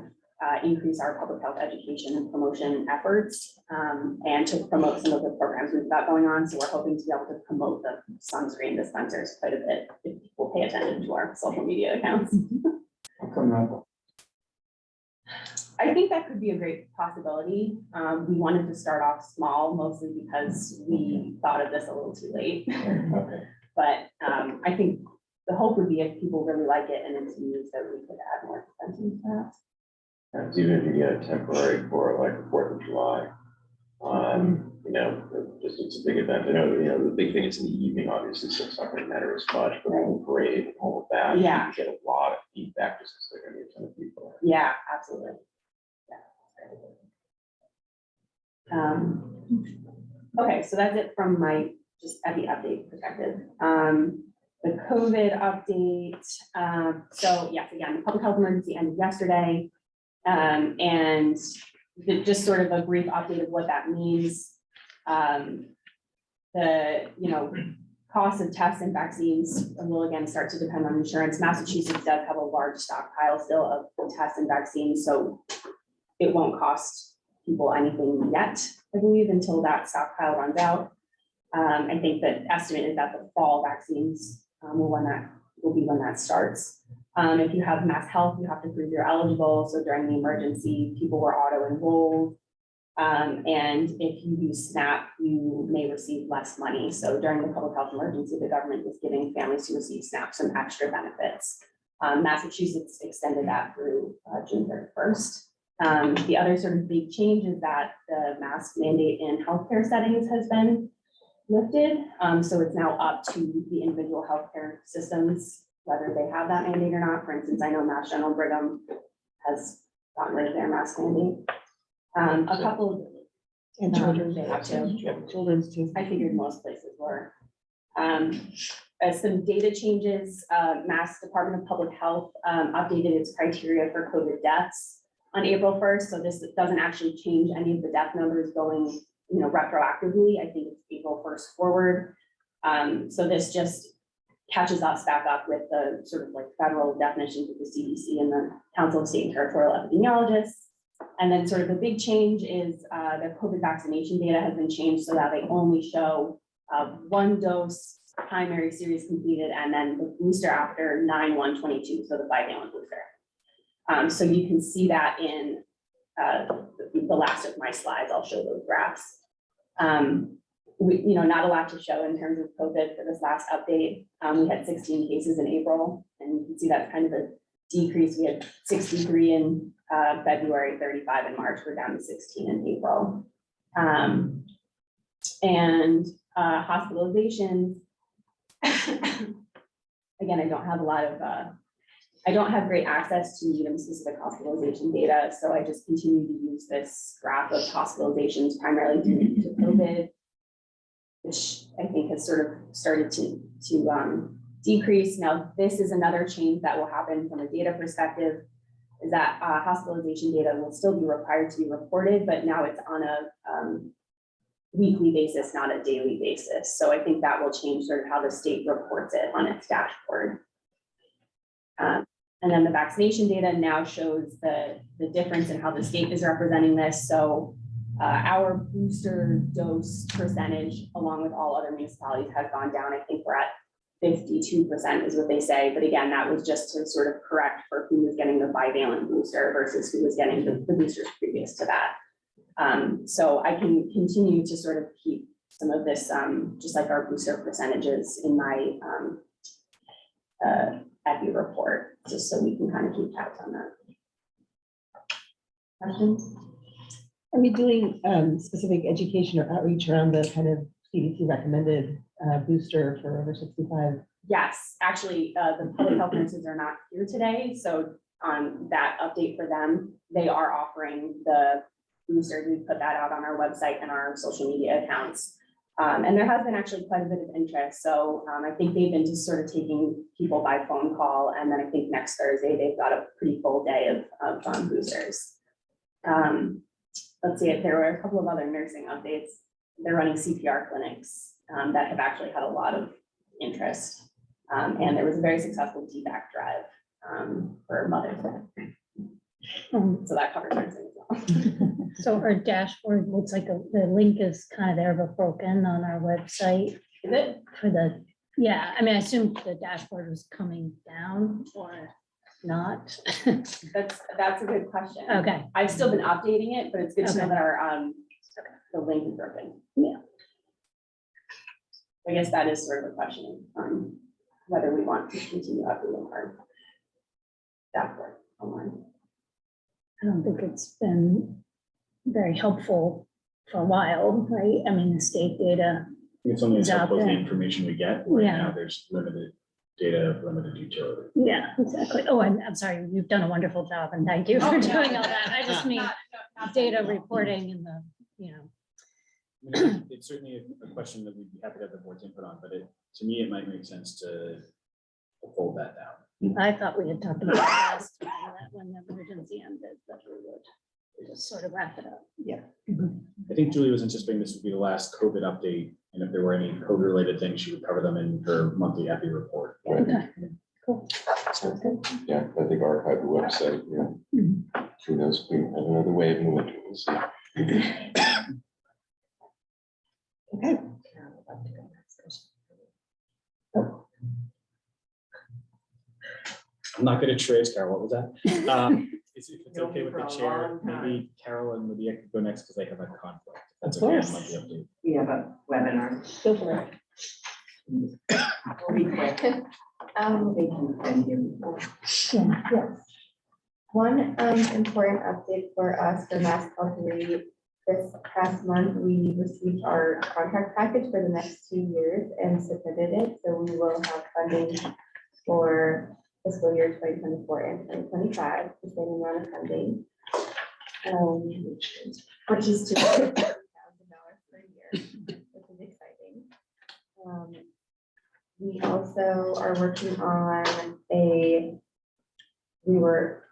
increase our public health education and promotion efforts, and to promote some of the programs we've got going on. So we're hoping to be able to promote the sunscreen dispensers quite a bit if people pay attention to our social media accounts.
How come not?
I think that could be a great possibility. We wanted to start off small, mostly because we thought of this a little too late.
Okay.
But I think the hope would be if people really like it and it's used, that we could add more dispensers perhaps.
Even if you get a temporary for like the 4th of July, just it's a big event. The big thing is in the evening, obviously, so it's not going to matter as much, but the whole parade and all of that.
Yeah.
You get a lot of feedback just because they're going to be a ton of people.
Yeah, absolutely. Yeah. Okay, so that's it from my just at the update perspective. The COVID update. So yes, again, the public health emergency ended yesterday. And just sort of a brief update of what that means. The cost of tests and vaccines will again start to depend on insurance. Massachusetts does have a large stockpile still of tests and vaccines, so it won't cost people anything yet, I believe, until that stockpile runs out. I think the estimate is that the fall vaccines will be when that starts. If you have Mass Health, you have to prove you're eligible. So during the emergency, people were auto-enrolled. And if you use SNAP, you may receive less money. So during the public health emergency, the government was giving families who receive SNAP some extra benefits. Massachusetts extended that through June 31st. The other sort of big change is that the mask mandate in healthcare settings has been lifted. So it's now up to the individual healthcare systems, whether they have that mandate or not. For instance, I know Mass General Brigham has gotten rid of their mask mandate. A couple of
And children.
They have to.
Children's too.
I figured most places were. As some data changes, Mass Department of Public Health updated its criteria for COVID deaths on April 1st. So this doesn't actually change any of the death numbers going, retroactively. I think it's April 1st forward. So this just catches us back up with the sort of like federal definitions of the CDC and the Council of State and Territorial Epidemiologists. And then sort of the big change is the COVID vaccination data has been changed so that they only show 1 dose primary series completed and then the booster after 9/1/22, so the bivalent booster. So you can see that in the last of my slides. I'll show those graphs. Not a lot to show in terms of COVID for this last update. We had 16 cases in April, and you can see that's kind of a decrease. We had 63 in February, 35 in March. We're down to 16 in April. And hospitalizations. Again, I don't have a lot of, I don't have great access to specific hospitalization data, so I just continue to use this graph of hospitalizations primarily due to COVID, which I think has sort of started to decrease. Now, this is another change that will happen from a data perspective, is that hospitalization data will still be required to be reported, but now it's on a weekly basis, not a daily basis. So I think that will change sort of how the state reports it on its dashboard. And then the vaccination data now shows the difference in how the state is representing this. So our booster dose percentage, along with all other municipalities, has gone down. I think we're at 52% is what they say. But again, that was just to sort of correct for who was getting the bivalent booster versus who was getting the boosters previous to that. So I can continue to sort of keep some of this, just like our booster percentages in my EPI report, just so we can kind of keep tabs on that. Questions?
Are we doing specific education or outreach around the kind of CDC recommended booster for over 65?
Yes, actually, the public health nurses are not here today. So on that update for them, they are offering the boosters. We put that out on our website and our social media accounts. And there has been actually quite a bit of interest. So I think they've been just sort of taking people by phone call. And then I think next Thursday, they've got a pretty full day of boosters. Let's see if there were a couple of other nursing updates. They're running CPR clinics that have actually had a lot of interest. And there was a very successful DBAC drive for Mother's Day. So that covers nursing as well.
So our dashboard looks like the link is kind of there, but broken on our website.
Is it?
For the, yeah, I mean, I assumed the dashboard was coming down or not.
That's a good question.
Okay.
I've still been updating it, but it's good to know
Okay.
that our the link is broken.
Yeah.
I guess that is sort of a question, whether we want to continue updating our dashboard online.
I don't think it's been very helpful for a while, right? I mean, the state data.
It's only as
It's out
helpful as the
there.
information we get. Right
Yeah.
now, there's limited data, limited utility.
Yeah, exactly. Oh, I'm sorry, you've done a wonderful job and thank you for
Oh, no.
doing all that. I just mean
Not
data reporting and the,
I mean, it's certainly a question that we'd be happy to have the board's input on, but to me, it might make sense to fold that down.
I thought we had talked about last time that when the emergency ended, that we would just sort of wrap it up.
Yeah.
I think Julie was anticipating this would be the last COVID update, and if there were any COVID-related things, she would cover them in her monthly EPI report.
Okay, cool.
So, yeah, I think archive the website, who knows, we have another wave in the winter, we'll see.
Okay.
I'm not good at charades, Carol, what was that? If it's
You'll
okay
be
with
for
the
a
chair,
long time.
maybe Carol and Lydia could go next because they have a conflict. That's
Of
okay,
course.
on monthly update.
We have a webinar.
Go for it.
We'll be quick. They can send you.
Yes. One important update for us for Mass Health Read, this past month, we received our contract package for the next 2 years and submitted it. So we will have funding for fiscal year 2024 and 2025, the same amount of funding. Which is to which is exciting. We also are working on we were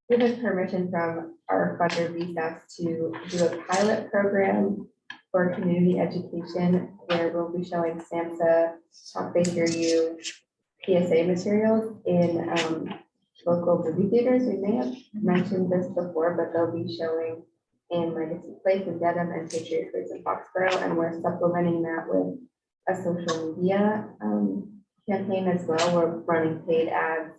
given permission from our funder VSAS to do a pilot program for community education where we'll be showing SAMHSA, Talk They Hear You, PSA materials in local movie theaters. We may have mentioned this before, but they'll be showing in Legacy Place in Dedham and Patriot Place in Foxborough, and we're supplementing that with a social media campaign as well. We're running paid ads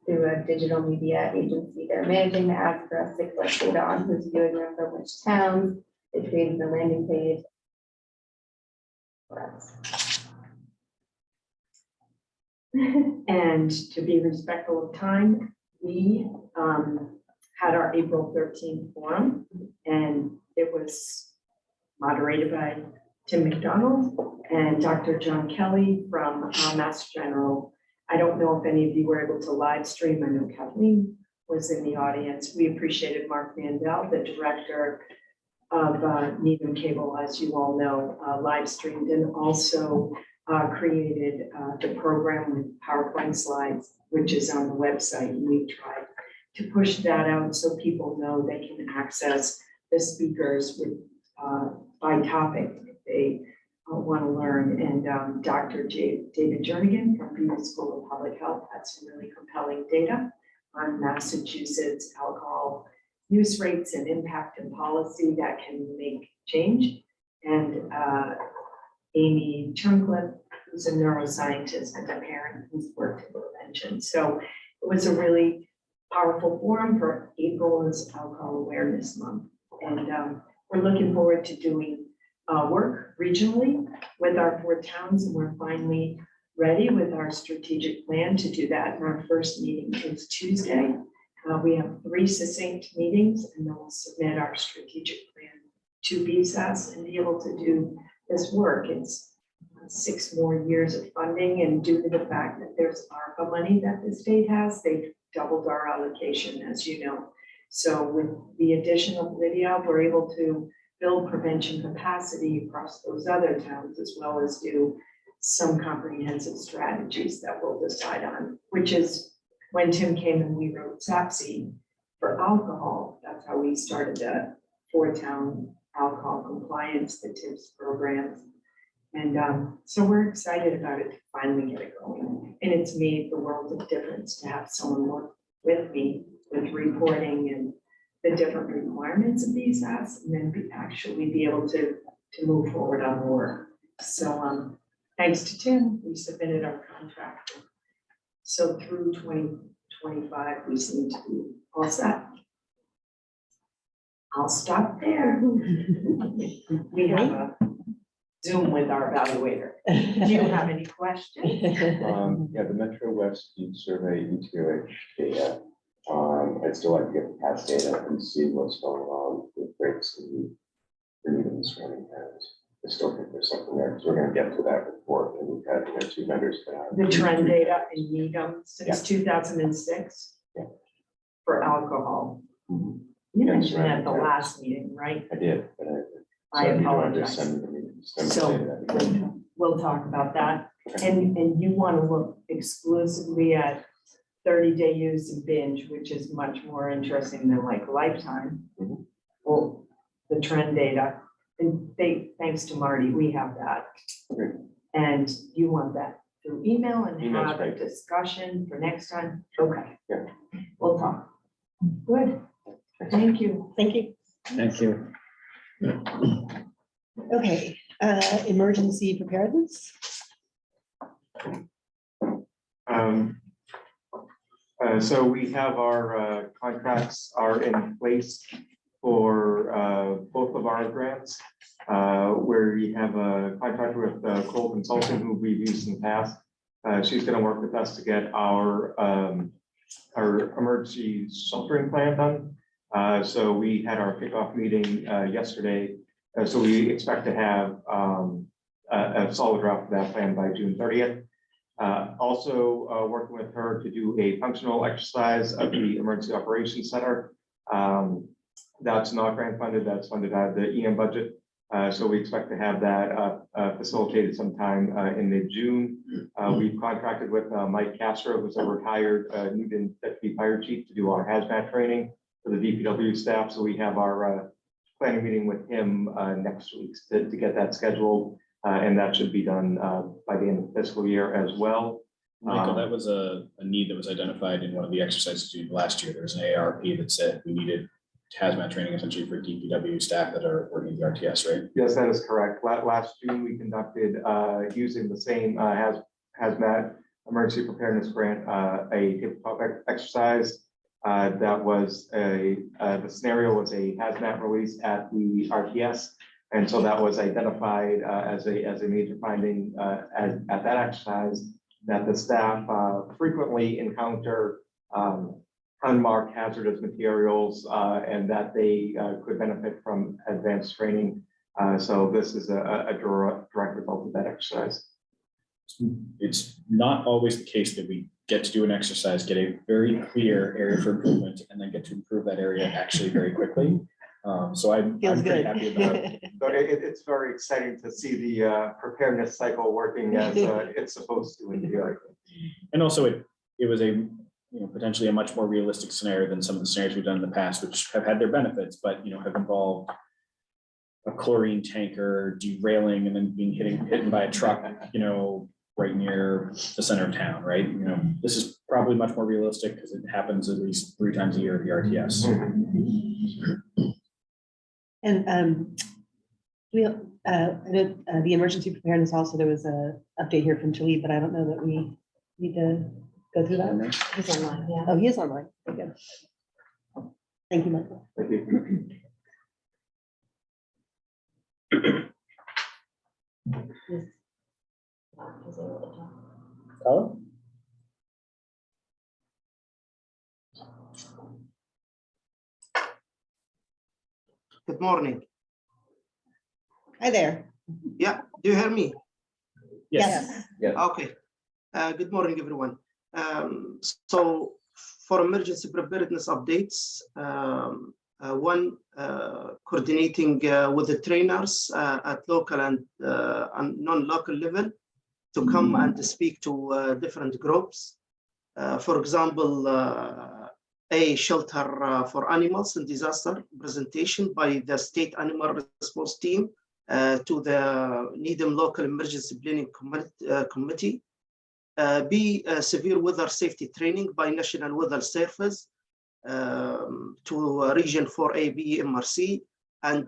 through a digital media agency. They're managing the ads for us to collect data on who's viewing them from which towns. They created the landing page for us.
And to be respectful of time, we had our April 13th forum, and it was moderated by Tim McDonald and Dr. John Kelly from Mass General. I don't know if any of you were able to live stream. I know Kathleen was in the audience. We appreciated Mark Mandel, the director of Needham Cable, as you all know, live streamed and also created the program with PowerPoint slides, which is on the website. And we tried to push that out so people know they can access the speakers with by topic if they want to learn. And Dr. David Jernigan from Beaver School of Public Health had some really compelling data on Massachusetts alcohol use rates and impact and policy that can make change. And Amy Turncliffe, who's a neuroscientist and a parent who's worked in prevention. So it was a really powerful forum for April's Alcohol Awareness Month. And we're looking forward to doing work regionally with our 4 towns, and we're finally ready with our strategic plan to do that. And our first meeting is Tuesday. We have 3 succinct meetings, and then we'll submit our strategic plan to BSAS and be able to do this work. It's 6 more years of funding, and due to the fact that there's ARPA money that the state has, they've doubled our allocation, as you know. So with the addition of Lydia, we're able to build prevention capacity across those other towns, as well as do some comprehensive strategies that we'll decide on, which is when Tim came and we wrote SAPSI for alcohol. That's how we started the 4-town alcohol compliance, the TIPS programs. And so we're excited about it to finally get it going. And it's made the world of difference to have someone work with me with reporting and the different requirements of these apps, and then actually be able to move forward on the work. So thanks to Tim, we submitted our contract. So through 2025, we seem to be all set. I'll stop there. We have a Zoom with our evaluator. Do you have any questions?
Yeah, the Metro West Youth Survey ETOH data. I'd still like to get the past data and see what's going on with rates and the surrounding towns. I still think there's something there, because we're going to get to that report, and we've had 2 vendors.
The trend data in Needham since 2006 for alcohol.
Mhm.
You
Yeah,
mentioned
surrounding
at the
towns.
last meeting, right?
I did, but
I
so if you want to
apologize.
send me the
So
data, that'd be great.
we'll talk about that.
Okay.
And you want to look exclusively at 30-day use and binge, which is much more interesting than like lifetime.
Mhm.
Well, the trend data, and thanks to Marty, we have that.
Okay.
And you want that through email and
Email's
have a
great.
discussion for next time? Okay.
Yeah.
We'll talk. Good. Thank you.
Thank you.
Thank you.
Okay, emergency preparedness.
So we have our contracts are in place for both of our grants, where we have a contract with Cole Consulting, who we've used in the past. She's going to work with us to get our emergency sheltering plan done. So we had our kickoff meeting yesterday. So we expect to have a solid draft of that plan by June 30th. Also working with her to do a functional exercise of the Emergency Operations Center. That's not grant funded, that's funded out of the EM budget. So we expect to have that facilitated sometime in mid-June. We've contracted with Mike Castro, who's a retired Newton Deputy Fire Chief, to do our hazmat training for the DPW staff. So we have our planning meeting with him next week to get that scheduled. And that should be done by the end of the fiscal year as well.
Michael, that was a need that was identified in one of the exercises we did last year. There was an ARP that said we needed hazmat training essentially for DPW staff that are working the RTS, right?
Yes, that is correct. Last June, we conducted, using the same hazmat emergency preparedness grant, a tabletop exercise. That was the scenario was a hazmat release at the RTS. And so that was identified as a major finding at that exercise, that the staff frequently encounter unmarked hazardous materials and that they could benefit from advanced training. So this is a direct result of that exercise.
It's not always the case that we get to do an exercise, get a very clear area for improvement, and then get to improve that area actually very quickly. So I'm
Feels
pretty
good.
happy about it.
But it's very exciting to see the preparedness cycle working as it's supposed to in the area.
And also it was a, potentially a much more realistic scenario than some of the scenarios we've done in the past, which have had their benefits, but, have involved a chlorine tanker derailing and then being hit by a truck, right near the center of town, right? This is probably much more realistic because it happens at least 3 times a year at the RTS.
And the emergency preparedness also, there was a update here from Talib, but I don't know that we need to go through that.
He's online, yeah.
Oh, he is online. Okay. Thank you, Michael.
Thank you.
Colin?
Good morning.
Hi there.
Yeah, do you hear me?
Yes.
Okay. Good morning, everyone. So for emergency preparedness updates, one, coordinating with the trainers at local and non-local level to come and speak to different groups. For example, a shelter for animals in disaster presentation by the State Animal Response Team to the Needham Local Emergency Planning Committee. B, severe weather safety training by National Weather Service to Region 4A BMRC. And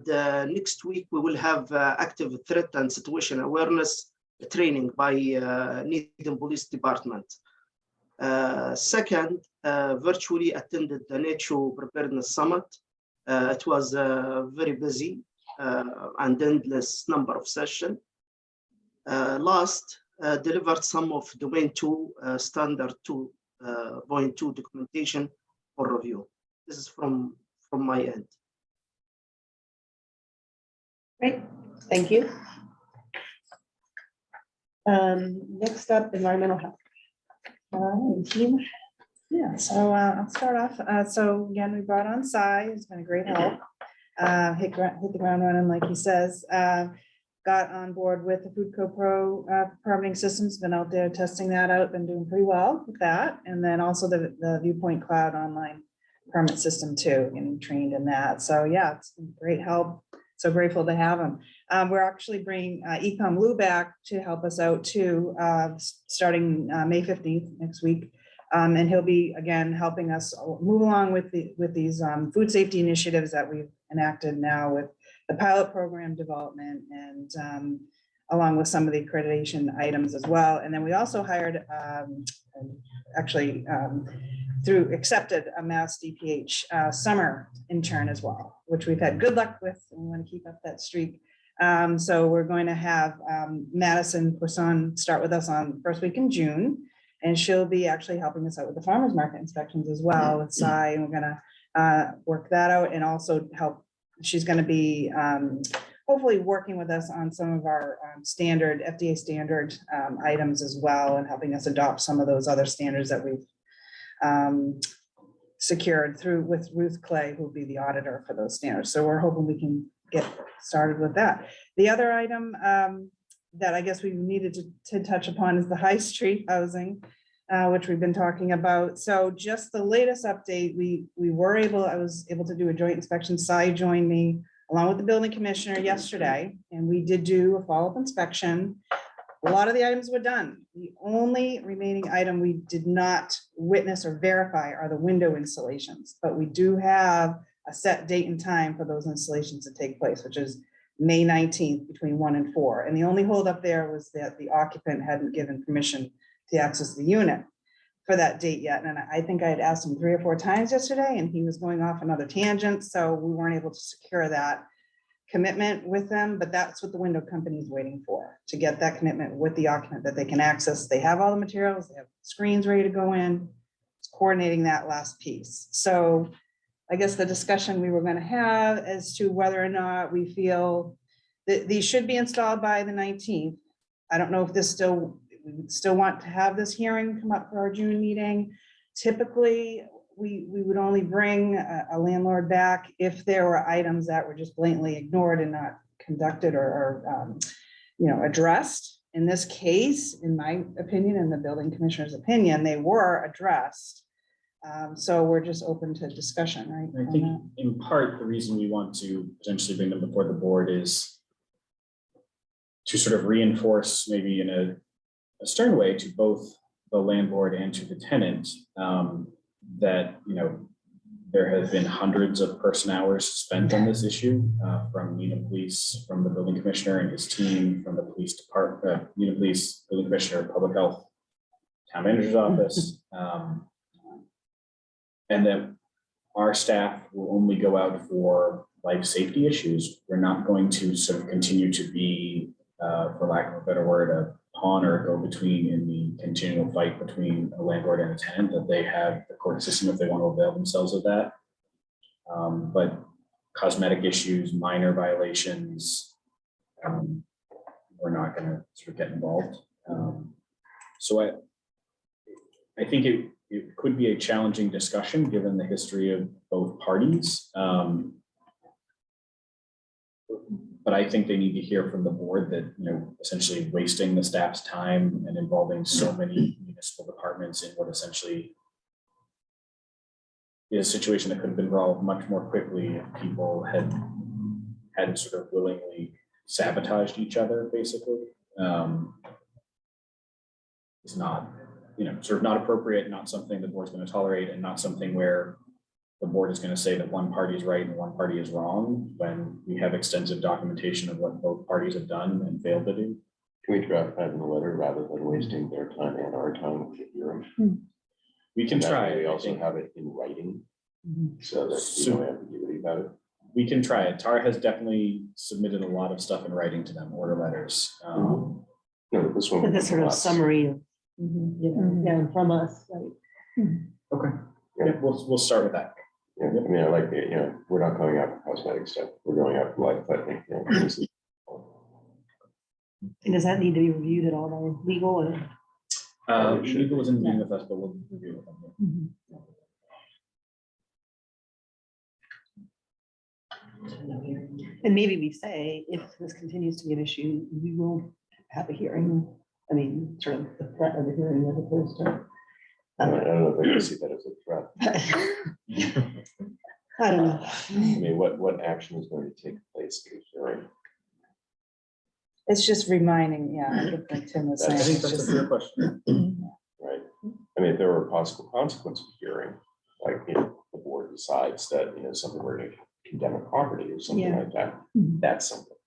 next week we will have active threat and situation awareness training by Needham Police Department. Second, virtually attended the NATO Preparedness Summit. It was very busy and endless number of sessions. Last, delivered some of Domain 2 Standard 2.2 documentation for review. This is from my end.
Great, thank you. Next up, environmental health. Team.
Yeah, so I'll start off. So again, we brought on Cy, who's been a great help. Hit the ground running, like he says. Got on board with the Food Co Pro permitting systems, been out there testing that out, been doing pretty well with that. And then also the Viewpoint Cloud online permit system too, getting trained in that. So yeah, it's been great help. So grateful to have him. We're actually bringing Ecom Lou back to help us out too, starting May 15th next week. And he'll be, again, helping us move along with these food safety initiatives that we've enacted now with the pilot program development and along with some of the accreditation items as well. And then we also hired, accepted a Mass DPH summer intern as well, which we've had good luck with, and we want to keep up that streak. So we're going to have Madison Poisson start with us on the first week in June, and she'll be actually helping us out with the farmers market inspections as well with Cy, and we're gonna work that out and also help. She's gonna be hopefully working with us on some of our standard FDA standard items as well, and helping us adopt some of those other standards that we've secured with Ruth Clay, who'll be the auditor for those standards. So we're hoping we can get started with that. The other item that I guess we needed to touch upon is the high street housing, which we've been talking about. So just the latest update, I was able to do a joint inspection. Cy joined me along with the building commissioner yesterday, and we did do a follow-up inspection. A lot of the items were done. The only remaining item we did not witness or verify are the window installations, but we do have a set date and time for those installations to take place, which is May 19th between 1 and 4. And the only holdup there was that the occupant hadn't given permission to access the unit for that date yet. And I think I had asked him 3 or 4 times yesterday, and he was going off another tangent, so we weren't able to secure that commitment with them, but that's what the window company is waiting for, to get that commitment with the occupant that they can access. They have all the materials, they have screens ready to go in. It's coordinating that last piece. So I guess the discussion we were going to have as to whether or not we feel that these should be installed by the 19th. I don't know if we still want to have this hearing come up for our June meeting. Typically, we would only bring a landlord back if there were items that were just blatantly ignored and not conducted or addressed. In this case, in my opinion, and the building commissioner's opinion, they were addressed. So we're just open to discussion, right?
I think in part, the reason we want to potentially bring them before the board is to sort of reinforce, maybe in a stern way, to both the landlord and to the tenant, that, there have been hundreds of person hours spent on this issue, from Needham Police, from the building commissioner and his team, from the police department, Needham Police, building commissioner, public health, town manager's office. And that our staff will only go out for life safety issues. We're not going to sort of continue to be, for lack of a better word, a pawn or a go-between in the continual fight between a landlord and a tenant, that they have the court system if they want to avail themselves of that. But cosmetic issues, minor violations, we're not going to sort of get involved. So I think it could be a challenging discussion given the history of both parties. But I think they need to hear from the board that, essentially wasting the staff's time and involving so many municipal departments in what essentially is a situation that could have been resolved much more quickly if people had sort of willingly sabotaged each other, basically. It's not, sort of not appropriate, not something the board's going to tolerate, and not something where the board is going to say that one party is right and one party is wrong when we have extensive documentation of what both parties have done and failed to do.
Can we draft that in the letter rather than wasting their time and our time with the hearing?
We can try.
We also have it in writing, so that there's no ambiguity about it.
We can try it. Tara has definitely submitted a lot of stuff in writing to them, order letters.
No, but this one.
And this sort of
was
summary of, down from us, right?
Okay. Yeah, we'll start with that.
Yeah, I mean, I like it, we're not going out for cosmetic stuff, we're going out for life, I think.
And does that need to be reviewed at all by legal or?
Legal isn't meeting with us, but we'll review with them.
And maybe we say, if this continues to be an issue, we will have a hearing. I mean, sort of the threat of the hearing as opposed to.
I don't know if I can see that as a threat.
I don't know.
I mean, what action is going to take place in the hearing?
It's just reminding, like Tim was
I
saying.
think
it's
that's a
just-
fair question.
Right? I mean, if there were a possible consequence of hearing, like, the board decides that, something we're going to condemn a property or something
Yeah.
like that, that's something.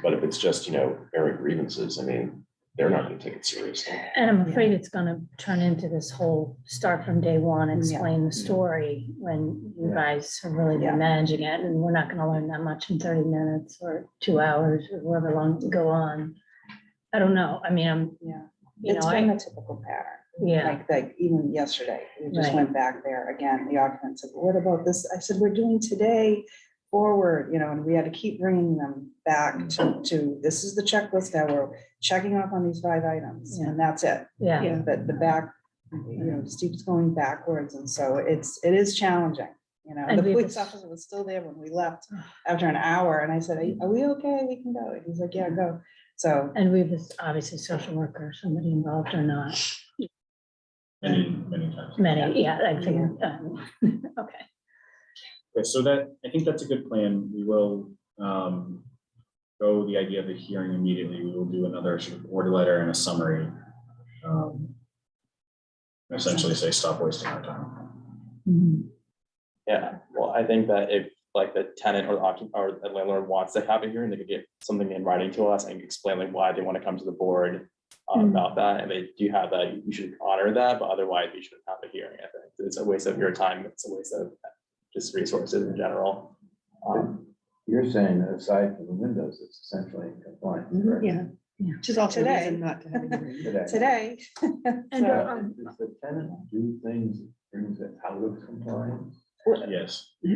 But if it's just, airing grievances, I mean, they're not going to take it seriously.
And I'm afraid it's gonna turn into this whole start from day one, explain the story when you guys have really
Yeah.
been managing it, and we're not gonna learn that much in 30 minutes or 2 hours or however long to go on. I don't know. I mean,
Yeah,
you know,
it's been a typical pattern.
yeah,
Like even yesterday, we just
Right.
went back there again, the occupant said, what about this? I said, we're doing today forward, and we had to keep bringing them back to this is the checklist that we're checking off on these 5 items, and that's it.
yeah.
But the back, Steve's going backwards, and so it is challenging.
And
the
we
police
was-
officer was still there when we left after an hour, and I said, are we okay? We can go. And he's like, yeah, go. So,
And we was obviously social worker, somebody involved or not,
Many times.
many, yeah, I figured, okay.
Okay, so that, I think that's a good plan. We will go the idea of the hearing immediately. We will do another sort of order letter and a summary. Essentially say, stop wasting our time.
Yeah, well, I think that if like the tenant or the or the landlord wants to have a hearing, they could get something in writing to us and explain like why they want to come to the board about that. And they do have that, you should honor that, but otherwise you shouldn't have a hearing. I think it's a waste of your time. It's a waste of just resources in general.
You're saying that aside from the windows, it's essentially in compliance. correct?
Yeah. Which is also a
Today.
reason not to have a hearing.
today.
And,
So-
Does the tenant do things, that brings it out of compliance?
Yes.
We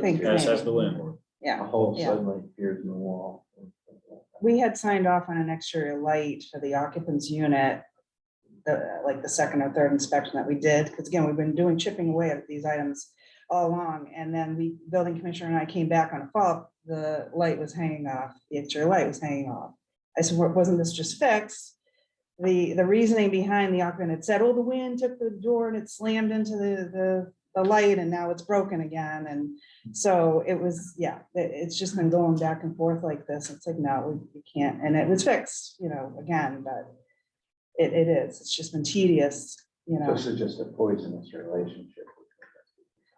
think.
As has
maybe.
the landlord.
Yeah.
A whole
Yeah.
suddenly appears in the wall.
We had signed off on an exterior light for the occupants unit, like the second or third inspection that we did, because again, we've been doing chipping away at these items all along, and then the building commissioner and I came back on a fall, the light was hanging off, the exterior light was hanging off. I said, wasn't this just fixed? The reasoning behind the occupant had said, oh, the wind took the door and it slammed into the light and now it's broken again, and so it was, yeah, it's just been going back and forth like this. It's like, no, we can't, and it was fixed, again, but it is, it's just been tedious,
This is just a poisonous relationship.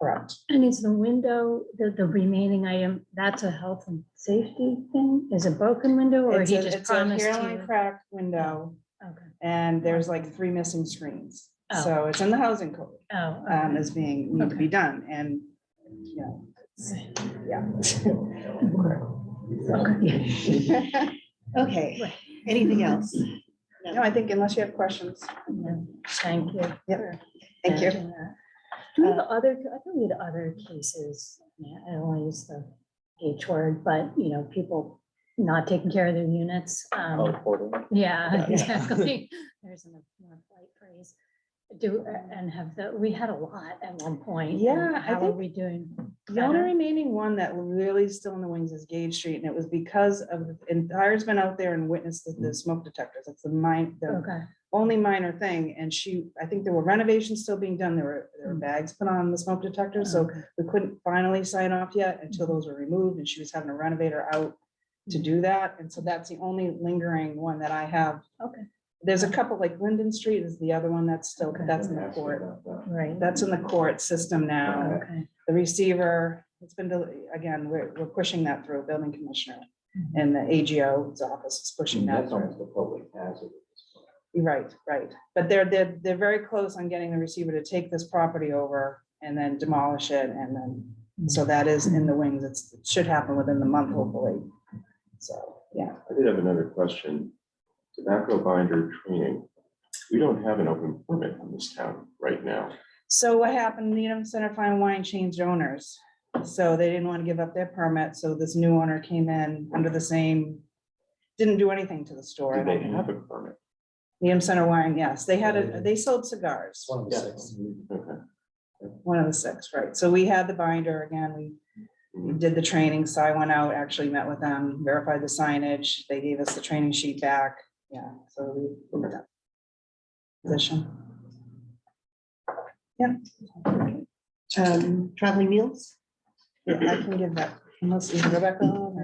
correct.
and is the window, the remaining item, that's a health and safety thing? Is it broken window or
It's
he
a
just
it's a
promised
hairline
you?
crack window,
Okay,
and there's like 3 missing screens.
Oh.
So it's in the housing code,
oh,
as being, need to be done, and, yeah.
okay.
Okay, anything else?
No, I think unless you have questions.
Thank you.
Yep. Thank you.
Do we have other, I thought we had other cases, yeah, I don't want to use the H word, but, people not taking care of their units.
Oh, portal.
Yeah, exactly. There's a more polite phrase. We had a lot at one point.
Yeah,
and
I
How are
think
we doing?
The only
better?
remaining one that really still in the wings is Gage Street, and it was because of, and Tyra's been out there and witnessed the smoke detectors. It's the
Okay,
only minor thing, and I think there were renovations still being done. There were bags put on the smoke detectors, so
okay.
we couldn't finally sign off yet until those were removed, and she was having a renovator out to do that, and so that's the only lingering one that I have.
Okay.
There's a couple, like Linden Street is the other one that's still, but that's in the
Ask you
court.
about that.
Right.
That's in the court system now.
Okay.
The receiver, it's been, again, we're pushing that through, building commissioner, and the AGO's office is pushing that
That's
through.
almost a public hazard.
Right, right, but they're very close on getting the receiver to take this property over and then demolish it, and then, so that is in the wings, it should happen within the month, hopefully. So, yeah.
I did have another question. Tobacco binder training. We don't have an open permit in this town right now.
So what happened, Needham Center Fine and Wine changed owners, so they didn't want to give up their permit, so this new owner came in under the same, didn't do anything to the store.
Do they have a permit?
Needham Center Wine, yes, they had, they sold cigars,
One of the 6.
Okay.
one of the 6, right, so we had the binder, again, we did the training, so I went out, actually met with them, verified the signage, they gave us the training sheet back, yeah, so we did that. Position.
Traveling meals?
Yeah, I can give that, unless you Rebecca. or-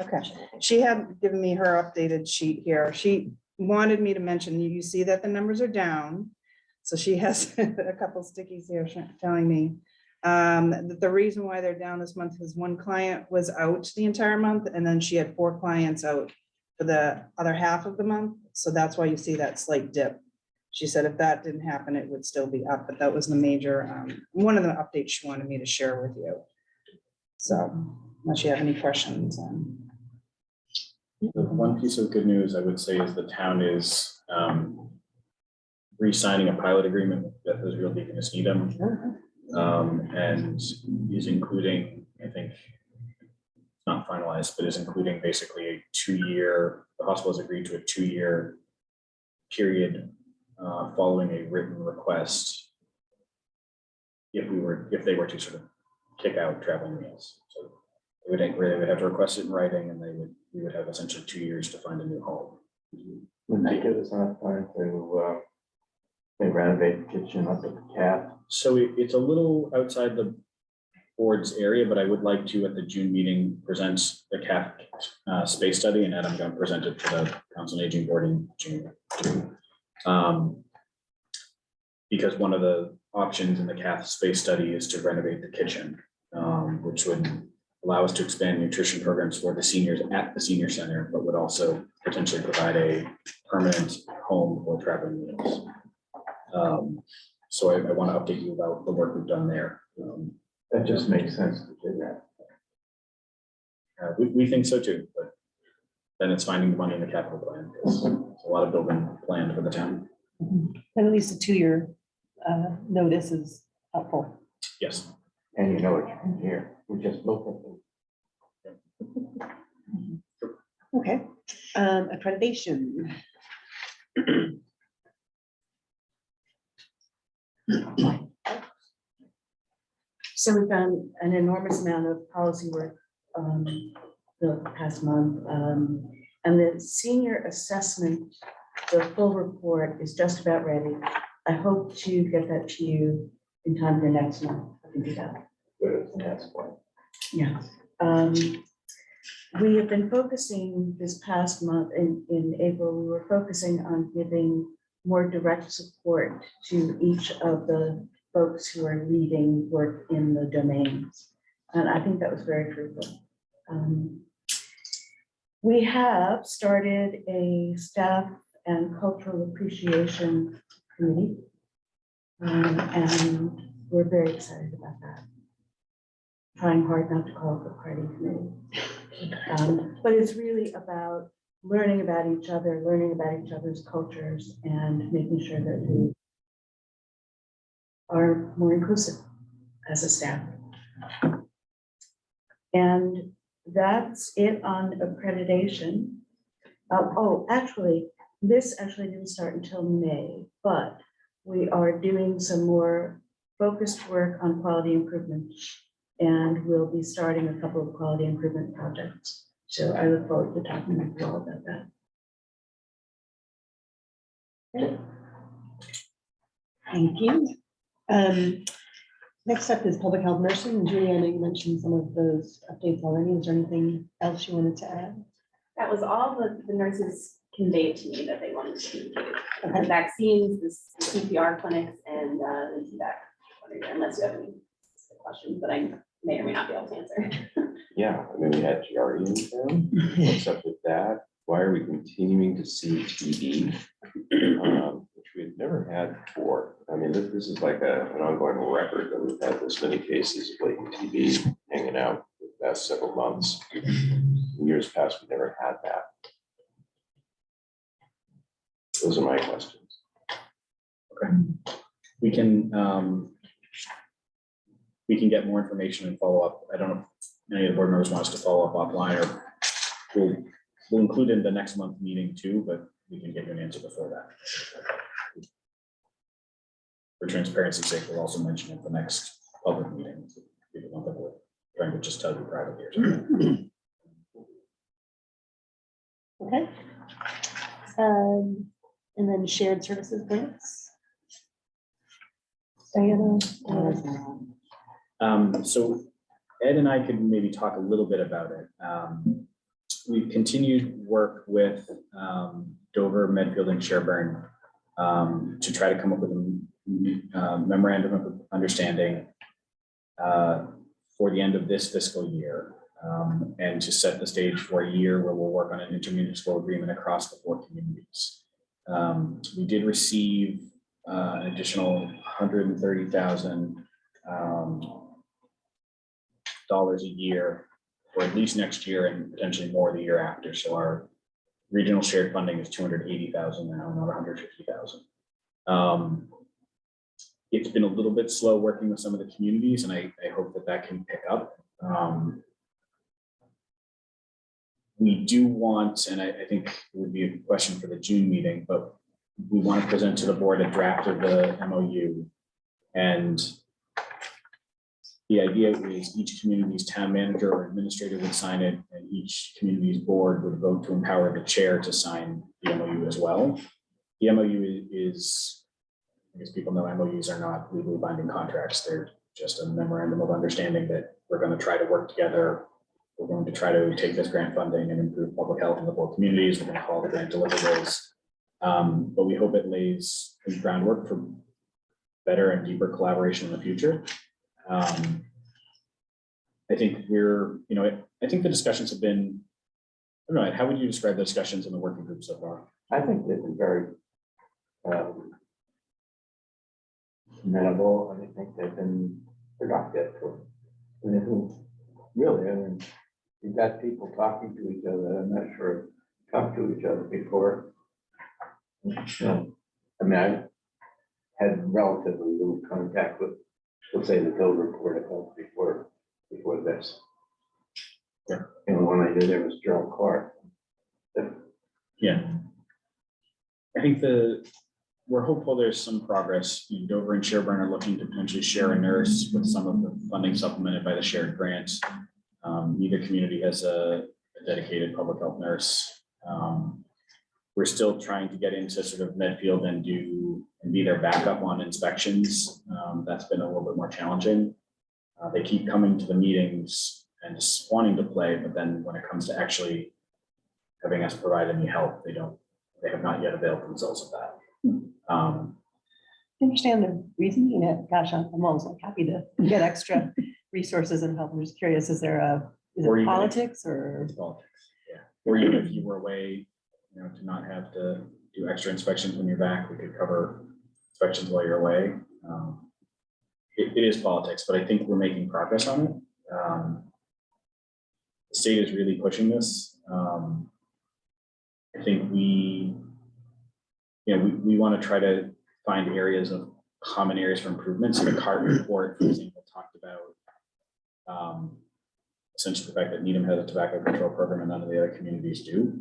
Okay, she had given me her updated sheet here. She wanted me to mention, you see that the numbers are down. So she has a couple stickies here telling me that the reason why they're down this month is one client was out the entire month, and then she had 4 clients out for the other half of the month. So that's why you see that slight dip. She said if that didn't happen, it would still be up, but that was the major, one of the updates she wanted me to share with you. So unless you have any questions.
The one piece of good news I would say is the town is re-signing a pilot agreement with Bethesda Real Deaconess Needham. And is including, I think, it's not finalized, but is including basically a 2-year, the hospital has agreed to a 2-year period following a written request if they were to sort of kick out traveling meals. So they would have to request it in writing, and we would have essentially 2 years to find a new home.
Would they give us enough time to, they renovate the kitchen up at the cap?
So it's a little outside the board's area, but I would like to, at the June meeting, present the CAF space study, and then I'm going to present it to the Council on Aging Board in June. Because one of the options in the CAF space study is to renovate the kitchen, which would allow us to expand nutrition programs for the seniors at the senior center, but would also potentially provide a permanent home for traveling meals. So I want to update you about the work we've done there.
That just makes sense to do that.
We think so too, but then it's finding the money in the capital plan, because there's a lot of building planned for the town.
And at least a 2-year notice is helpful.
Yes.
And you know what you can hear. We just built it.
Okay, accreditation.
So we've done an enormous amount of policy work the past month. And the senior assessment, the full report is just about ready. I hope to get that to you in time for next month. I can do that.
That's what.
Yeah. We have been focusing this past month in April, we were focusing on giving more direct support to each of the folks who are leading work in the domains. And I think that was very fruitful. We have started a staff and cultural appreciation committee. And we're very excited about that. Trying hard not to call it the party committee. But it's really about learning about each other, learning about each other's cultures, and making sure that we are more inclusive as a staff. And that's it on accreditation. Actually, this actually didn't start until May, but we are doing some more focused work on quality improvement, and we'll be starting a couple of quality improvement projects. So I look forward to talking with you all about that.
Thank you. Next up is public health nursing. And Julie, I know you mentioned some of those updates already. Is there anything else you wanted to add?
That was all the nurses conveyed to me that they wanted to communicate. The vaccines, the CPR clinics, and the TDAC, unless you have any questions that I may or may not be able to answer.
Yeah, I mean, we had GRE in town. What's up with that? Why are we continuing to see TB, which we had never had before? I mean, this is like an ongoing record that we've had this many cases of latent TB hanging out for the past several months. In years past, we never had that. Those are my questions.
Okay. We can get more information and follow up. I don't know if any of the board members want us to follow up offline, or we'll include in the next month meeting too, but we can get you an answer before that. For transparency's sake, we'll also mention it the next public meeting. People don't think we're trying to just tell you privately or something.
Okay. And then shared services grants. Diana?
So Ed and I could maybe talk a little bit about it. We've continued work with Dover, Medfield, and Sherburne to try to come up with a memorandum of understanding for the end of this fiscal year, and to set the stage for a year where we'll work on an intermunicipal agreement across the 4 communities. We did receive an additional $130,000 a year for at least next year and potentially more the year after. So our regional shared funding is $280,000 now, not $150,000. It's been a little bit slow working with some of the communities, and I hope that can pick up. We do want, and I think it would be a question for the June meeting, but we want to present to the board a draft of the MOU and The idea is each community's town manager or administrator would sign it, and each community's board would vote to empower the chair to sign the MOU as well. The MOU is, I guess people know MOUs are not legally binding contracts. They're just a memorandum of understanding that we're going to try to work together. We're going to try to take this grant funding and improve public health in the 4 communities. We're going to call the grant deliverables. But we hope it lays the groundwork for better and deeper collaboration in the future. I think I think the discussions have been, I don't know, how would you describe the discussions in the working group so far?
I think they've been very amenable, and I think they've been productive. Really, I mean, you've got people talking to each other. I'm not sure talked to each other before. I mean, I had relatively little contact with, let's say, the Bill report of health before this.
Yeah.
And when I knew there was Gerald Clark.
Yeah. I think we're hopeful there's some progress. Dover and Sherburne are looking to potentially share a nurse with some of the funding supplemented by the shared grants. Neither community has a dedicated public health nurse. We're still trying to get into sort of Medfield and be their backup on inspections. That's been a little bit more challenging. They keep coming to the meetings and just wanting to play, but then when it comes to actually having us provide any help, they have not yet availed themselves of that.
I understand the reasoning. Gosh, I'm always like happy to get extra resources and help. I'm just curious, is
Or
it
even-
politics or?
It's politics, yeah. Or even if you were away, to not have to do extra inspections when you're back, we could cover inspections while you're away. It is politics, but I think we're making progress on it. The state is really pushing this. I think we want to try to find areas of common areas for improvement. So the CART report, for example, talked about essentially the fact that Needham has a tobacco control program and none of the other communities do.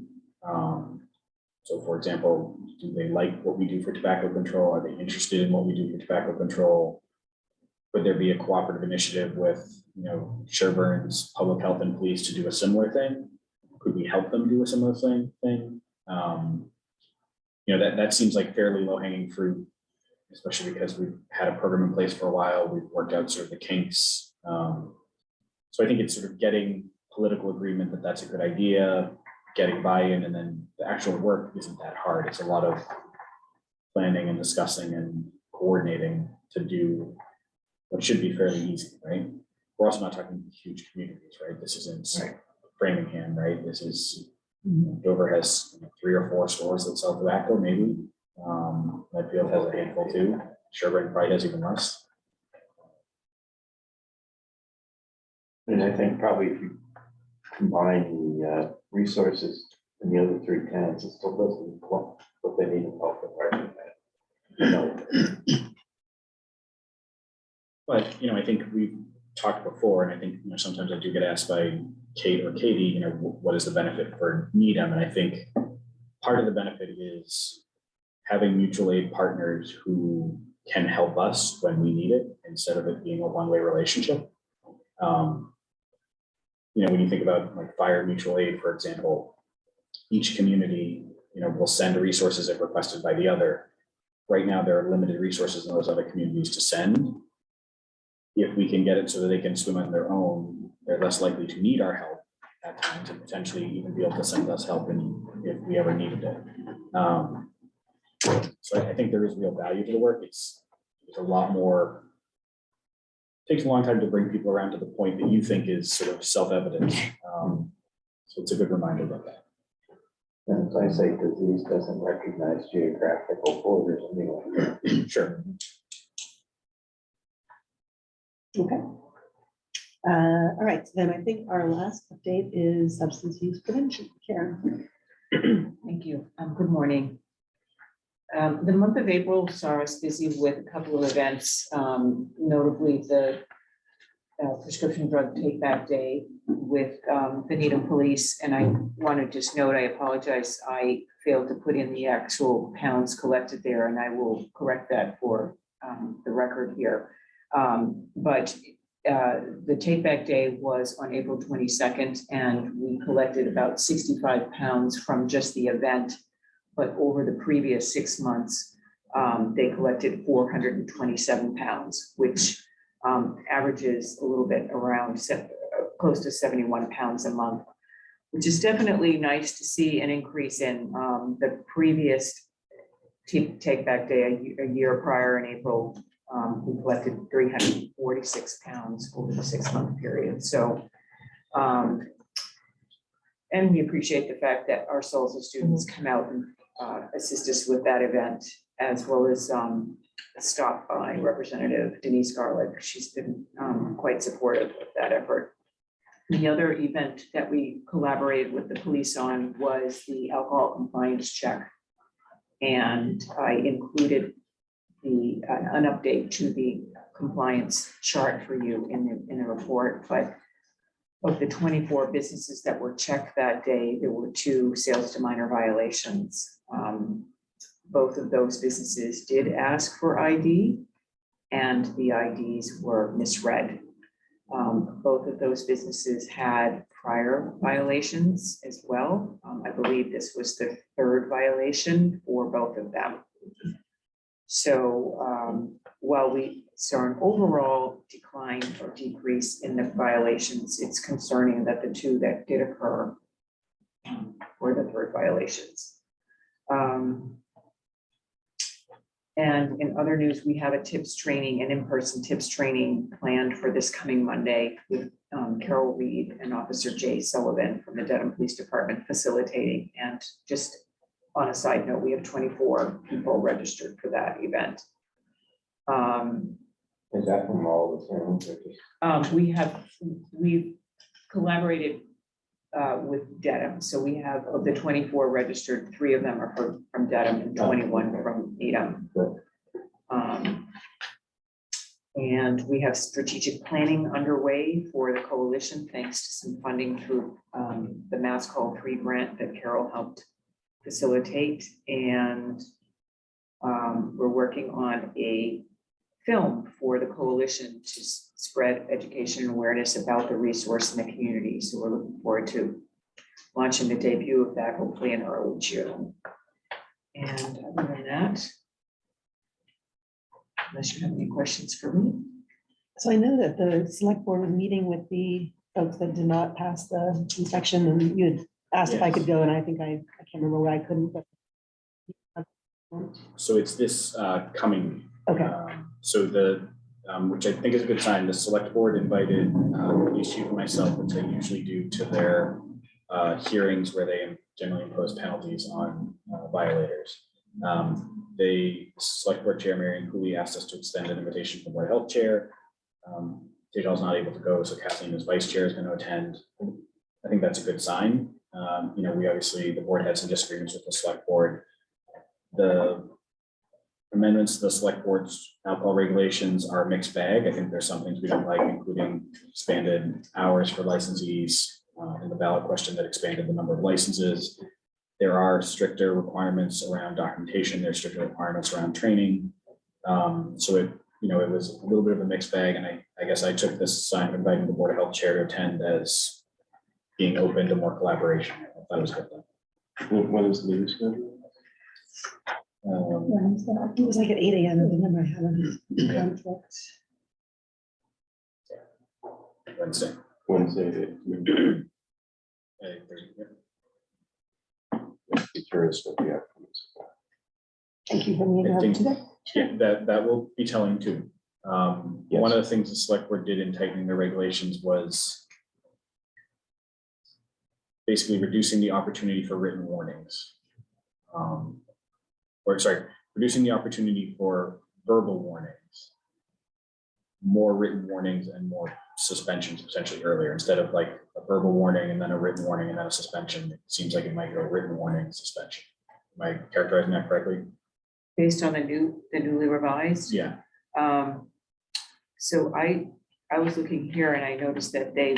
So for example, do they like what we do for tobacco control? Are they interested in what we do for tobacco control? Would there be a cooperative initiative with, Sherburne's public health and police to do a similar thing? Could we help them do a similar thing? That seems like fairly low hanging fruit, especially because we've had a program in place for a while. We've worked out sort of the kinks. So I think it's sort of getting political agreement that that's a good idea, getting buy-in, and then the actual work isn't that hard. It's a lot of planning and discussing and coordinating to do what should be fairly easy, right? We're also not talking huge communities, right? This isn't Framingham, right? This is Dover has 3 or 4 stores that sell tobacco, maybe. Medfield has a handful too. Sherburne probably has even less.
And I think probably if you combine the resources in the other 3 towns, it still doesn't equal what they need in health department.
But, I think we've talked before, and I think, sometimes I do get asked by Kate or Katie, what is the benefit for Needham? And I think part of the benefit is having mutual aid partners who can help us when we need it, instead of it being a one-way relationship. When you think about like fire mutual aid, for example, each community, will send resources if requested by the other. Right now, there are limited resources in those other communities to send. If we can get it so that they can swim on their own, they're less likely to need our help at times and potentially even be able to send us help if we ever needed it. So I think there is real value to the work. It's a lot more, takes a long time to bring people around to the point that you think is sort of self-evident. So it's a good reminder about that.
And as I say, disease doesn't recognize geographical borders anyway.
Sure.
Okay. All right, so then I think our last update is substance use prevention. Karen.
Thank you. Good morning. The month of April saw us busy with a couple of events, notably the prescription drug take back day with the Needham Police. And I want to just note, I apologize, I failed to put in the actual pounds collected there, and I will correct that for the record here. But The take back day was on April 22nd, and we collected about 65 pounds from just the event. But over the previous 6 months, they collected 427 pounds, which averages a little bit around close to 71 pounds a month, which is definitely nice to see an increase in the previous take back day a year prior in April. We collected 346 pounds over the 6-month period. So, and we appreciate the fact that our SOLSA students come out and assist us with that event, as well as stopped by Representative Denise Garlick. She's been quite supportive of that effort. The other event that we collaborated with the police on was the alcohol compliance check. And I included an update to the compliance chart for you in the report. But of the 24 businesses that were checked that day, there were 2 sales to minor violations. Both of those businesses did ask for ID, and the IDs were misread. Both of those businesses had prior violations as well. I believe this was the 3rd violation for both of them. So while we saw an overall decline or decrease in the violations, it's concerning that the 2 that did occur were the 3rd violations. And in other news, we have a tips training, an in-person tips training planned for this coming Monday with Carol Reed and Officer Jay Sullivan from the Dedham Police Department facilitating. And just on a side note, we have 24 people registered for that event.
Is that from all the towns?
We've collaborated with Dedham. So we have, of the 24 registered, 3 of them are from Dedham and 21 from Edam. And we have strategic planning underway for the coalition, thanks to some funding through the Mass Call 3 grant that Carol helped facilitate. And we're working on a film for the coalition to spread education and awareness about the resource in the community. So we're looking forward to launching the debut of that hopefully in early June. And other than that, unless you have any questions for me.
So I know that the select board was meeting with the folks that did not pass the inspection, and you had asked if I could go, and I think I can't remember why I couldn't, but.
So it's this coming.
Okay.
So the, which I think is a good sign, the select board invited the police chief and myself, which they usually do, to their hearings where they generally impose penalties on violators. The select board chair, Marion Cooley, asked us to extend an invitation from the board health chair. Tejal's not able to go, so Kathleen as vice chair is going to attend. I think that's a good sign. You know, we obviously, the board had some disagreements with the select board. The amendments to the select board's alcohol regulations are a mixed bag. I think there's some things we don't like, including expanded hours for licensees, in the ballot question that expanded the number of licenses. There are stricter requirements around documentation. There's stricter requirements around training. So it, you know, it was a little bit of a mixed bag, and I guess I took this sign of inviting the board of health chair to attend as being open to more collaboration. I thought it was good.
When is the meeting scheduled?
It was like at 8 AM. I remember I had a conflict.
Wednesday.
Wednesday. Be curious what the outcome is.
Thank you for meeting
I
up
think-
today.
Yeah, that will be telling too. One of the things the select board did in tightening the regulations was basically reducing the opportunity for written warnings. Reducing the opportunity for verbal warnings, more written warnings and more suspensions potentially earlier, instead of like a verbal warning and then a written warning and then a suspension. It seems like it might go written warning, suspension. Am I characterizing that correctly?
Based on the newly revised.
Yeah.
So I was looking here and I noticed that they,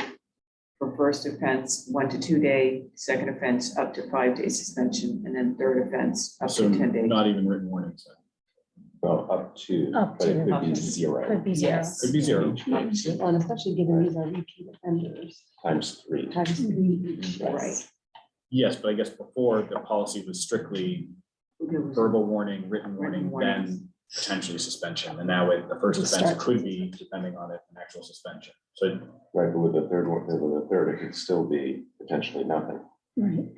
for first offense, 1 to 2 day, second offense, up to 5 day suspension, and then third offense, up
So
to 10 days.
not even written warnings.
Well, up to,
Up
but it
to.
could be zero.
Could be zero.
Yes.
Could be zero.
Well, and especially given these are repeat offenders,
Times 3.
times three each,
Right.
Yes, but I guess before the policy was strictly verbal warning, written warning, then potentially suspension. And now with the first
It
offense, it
starts
could
with
be, depending on it, an actual suspension. So
Right, but with the third one, with the third, it could still be potentially nothing.
Right.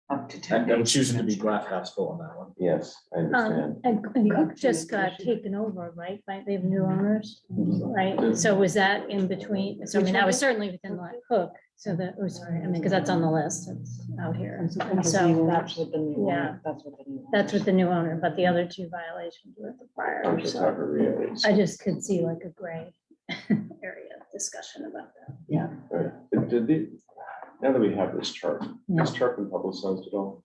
Up to 10
I'm
days.
choosing to be glass half full on that one.
Yes, I understand.
And Cook just got taken over, right, by the new owners, right? So was that in between? So I mean, that was certainly within like Cook, so that, oh, sorry, I mean, because that's on the list, it's out here. And so
That's what the new,
Yeah.
that's what the new.
that's with the new owner, but the other two violations were the prior.
I'm just
So
talking real.
I just could see like a gray area of discussion about that.
Right. Did the, now that we have this chart,
Yeah.
this chart been publicized at all?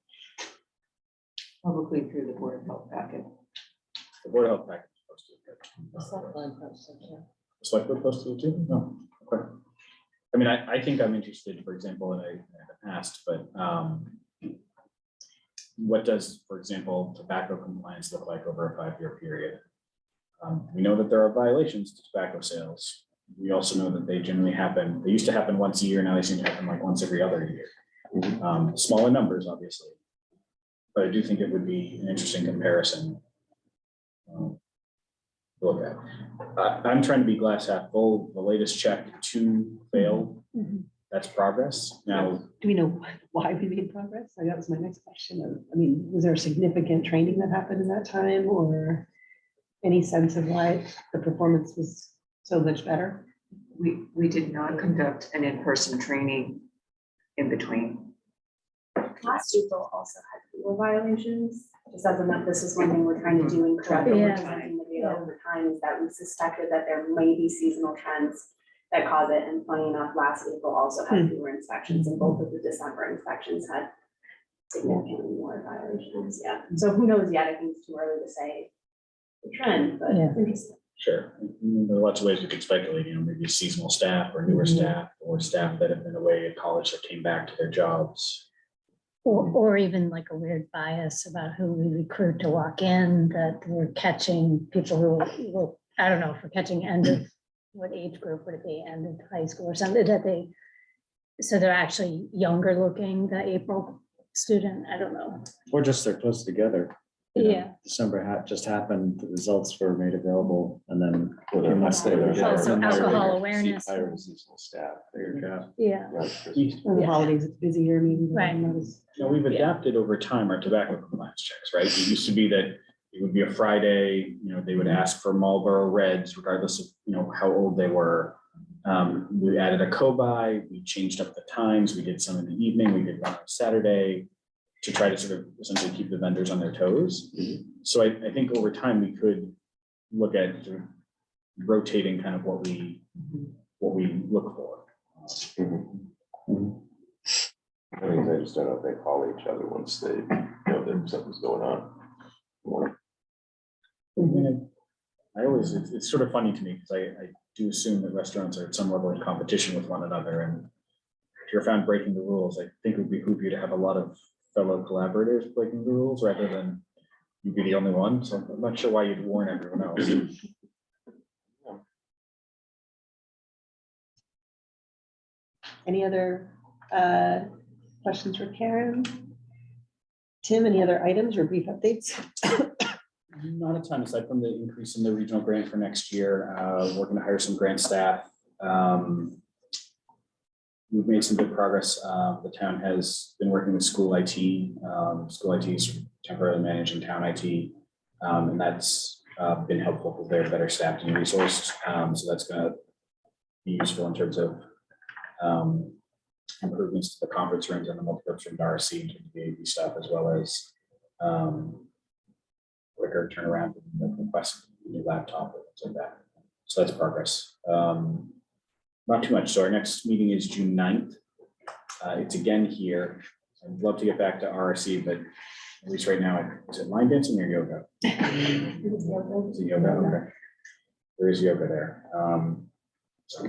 Probably through the Board of Health packet.
The Board of Health package is posted.
The select line posted, yeah.
Select Board posted it too? No, okay. I mean, I think I'm interested, for example, and I asked, but what does, for example, tobacco compliance look like over a 5-year period? We know that there are violations to tobacco sales. We also know that they generally happen, they used to happen once a year, now they seem to happen like once every other year. Smaller numbers, obviously. But I do think it would be an interesting comparison. to Look at. I'm trying to be glass half full. The latest check, 2 failed.
Mhm.
That's progress. Now,
Do we know why we made progress? That was my next question. I mean, was there significant training that happened in that time or any sense of why the performance was so much better?
We did not conduct an in-person training in between.
Last April also had fewer violations, just as a note, this is one thing we're trying to do in correct over
Yeah.
time, the data over time, is that we suspected that there may be seasonal trends that cause it, and funny enough, last April also had fewer inspections, and both of the December inspections had significantly more violations, yeah. So who knows yet, I think it's too early to say the trend, but
Yeah.
it's interesting.
sure, there are lots of ways we could speculate, maybe seasonal staff or newer staff or staff that have been away at college that came back to their jobs.
Or even like a weird bias about who we recruit to walk in, that we're catching people who will, I don't know, if we're catching end of, what age group would it be, end of high school or something, that they, so they're actually younger looking, the April student, I don't know.
Or just they're close together. You know,
Yeah.
December just happened, the results were made available, and then.
Well, they're not
they were-
Oh, so
then they were-
alcohol awareness.
Hire seasonal staff.
There you go.
Yeah,
Right.
On the holidays, it's busier, maybe.
Right.
We've adapted over time our tobacco compliance checks, right? It used to be that it would be a Friday, they would ask for Marlboro Reds regardless of, how old they were. We added a co-buy, we changed up the times, we did some in the evening, we did one on Saturday to try to sort of essentially keep the vendors on their toes. So I think over time we could look at sort of rotating kind of what we look for.
I mean, they just don't know if they call each other once they know that something's going on.
I always, it's sort of funny to me because I do assume that restaurants are at some level in competition with one another. And if you're found breaking the rules, I think it would behoove you to have a lot of fellow collaborators breaking the rules rather than you be the only one. So I'm not sure why you'd warn everyone else.
Any other questions for Karen? Tim, any other items or brief updates?
Not a ton aside from the increase in the regional grant for next year. We're going to hire some grant staff. We've made some good progress. The town has been working with school IT. School IT is temporarily managing town IT. And that's been helpful because they're better staffed and resourced. So that's going to be useful in terms of improvements to the conference rooms and the multi-purpose room RC and the AV stuff, as well as quicker turnaround and request a new laptop or things like that. So that's progress. Not too much. So our next meeting is June 9th. It's again here. I'd love to get back to RC, but at least right now, is it line dancing or yoga? Is it yoga? Okay. There is yoga there. So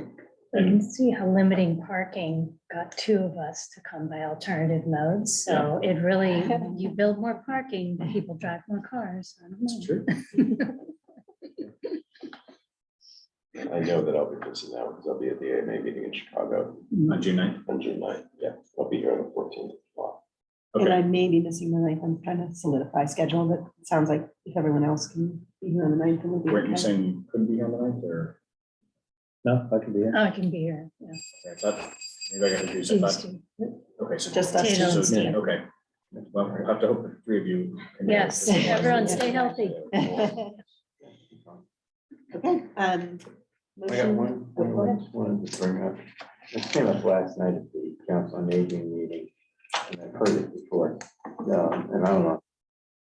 You can see how limiting parking got two of us to come by alternative modes. So it really, you build more parking, people drive more cars. I don't know.
It's true.
I know that I'll be missing out because I'll be at the AMA meeting in Chicago
On June 9th.
on June 9th. Yeah, I'll be here on the 14th.
And
Okay,
I may be missing the 9th. I'm trying to solidify schedule, but it sounds like if everyone else can be here on the 9th, it would be
weren't you
okay.
saying you couldn't be on the 9th or?
No, I could be here.
Oh, I can be here. Yeah.
I thought, maybe I got confused. I thought-
Tuesday.
Okay, so.
Just us
Taylor
two.
and Steve.
Okay. Well, we'll have to hope the three of you. can make it
Yes,
this morning.
everyone stay healthy.
Okay.
I got
Motion.
one,
Go ahead.
just wanted to bring up, this came up last night at the council on aging meeting, and I've heard it before, and I don't know.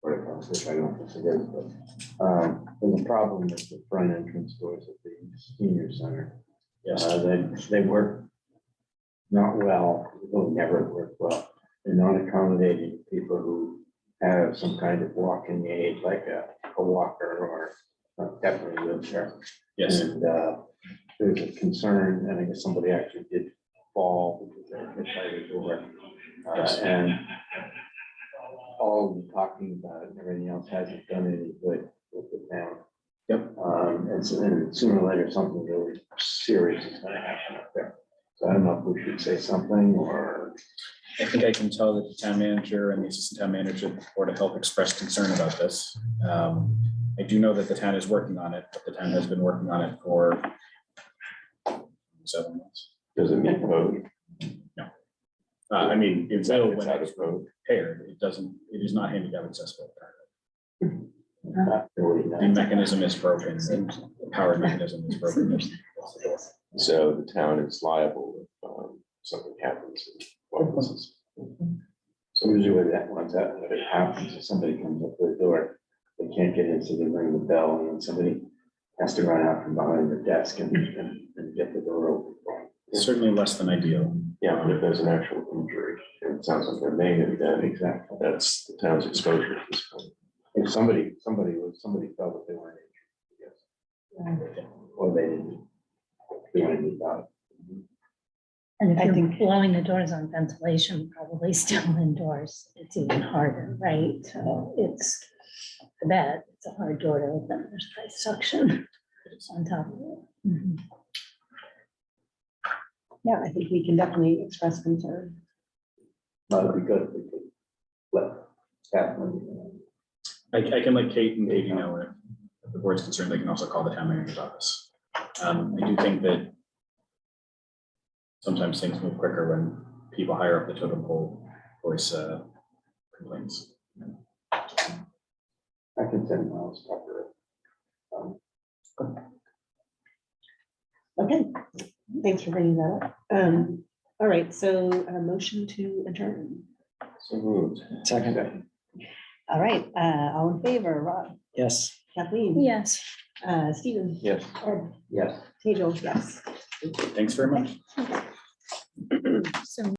What it comes, I don't know if it is, but, there's a problem with the front entrance doors at the senior center.
Yes,
They work not well, they'll never work well. They're not accommodating to people who have some kind of walking aid, like a walker or definitely wheelchair.
yes.
And there's a concern, and I guess somebody actually did fall because they were hit by the door.
Yes.
And all of the talking about it and everything else hasn't done any good with the town.
Yep.
And sooner or later, something really serious is gonna happen up there. So I don't know if we should say something or.
I think I can tell that the town manager and the assistant town manager of the Board of Health expressed concern about this. I do know that the town is working on it, but the town has been working on it for 7 months.
Does it meet code?
I mean, it's out
It's
when
out
it's
of code.
repaired, it is not handicap accessible.
Not really, no.
The mechanism is broken, the power mechanism is broken.
So the town is liable if something happens. Well, this is-
So usually that once that when it happens, if somebody comes up to the door, they can't get in, so they ring the bell, and then somebody has to run out from behind the desk and get the door open.
It's certainly less than ideal.
Yeah, but if there's an actual injury, and it sounds like there may be, then
Exactly.
that's the town's exposure at this point.
If somebody felt that they weren't injured, yes. Or they didn't do anything about it.
And
I
if you're
think-
blowing the doors on ventilation, probably still indoors, it's even harder, right? So it's, the bed, it's a hard door to open, there's probably suction on top of it. Mhm.
Yeah, I think we can definitely express concern.
That'd be good if we could let Kathleen.
I can let Kate and Katie know if the board's concerned, they can also call the town manager's office. I do think that sometimes things move quicker when people higher up the totem pole voice complaints.
I can send Miles Tucker.
Okay, thanks for bringing that up. All right, so a motion to adjourn.
So moved.
Second,
All right, all in favor, Rob,
yes.
Kathleen?
Yes.
Stephen?
Yes.
Ed?
Yes.
Tejal, yes.
Thanks very much.
So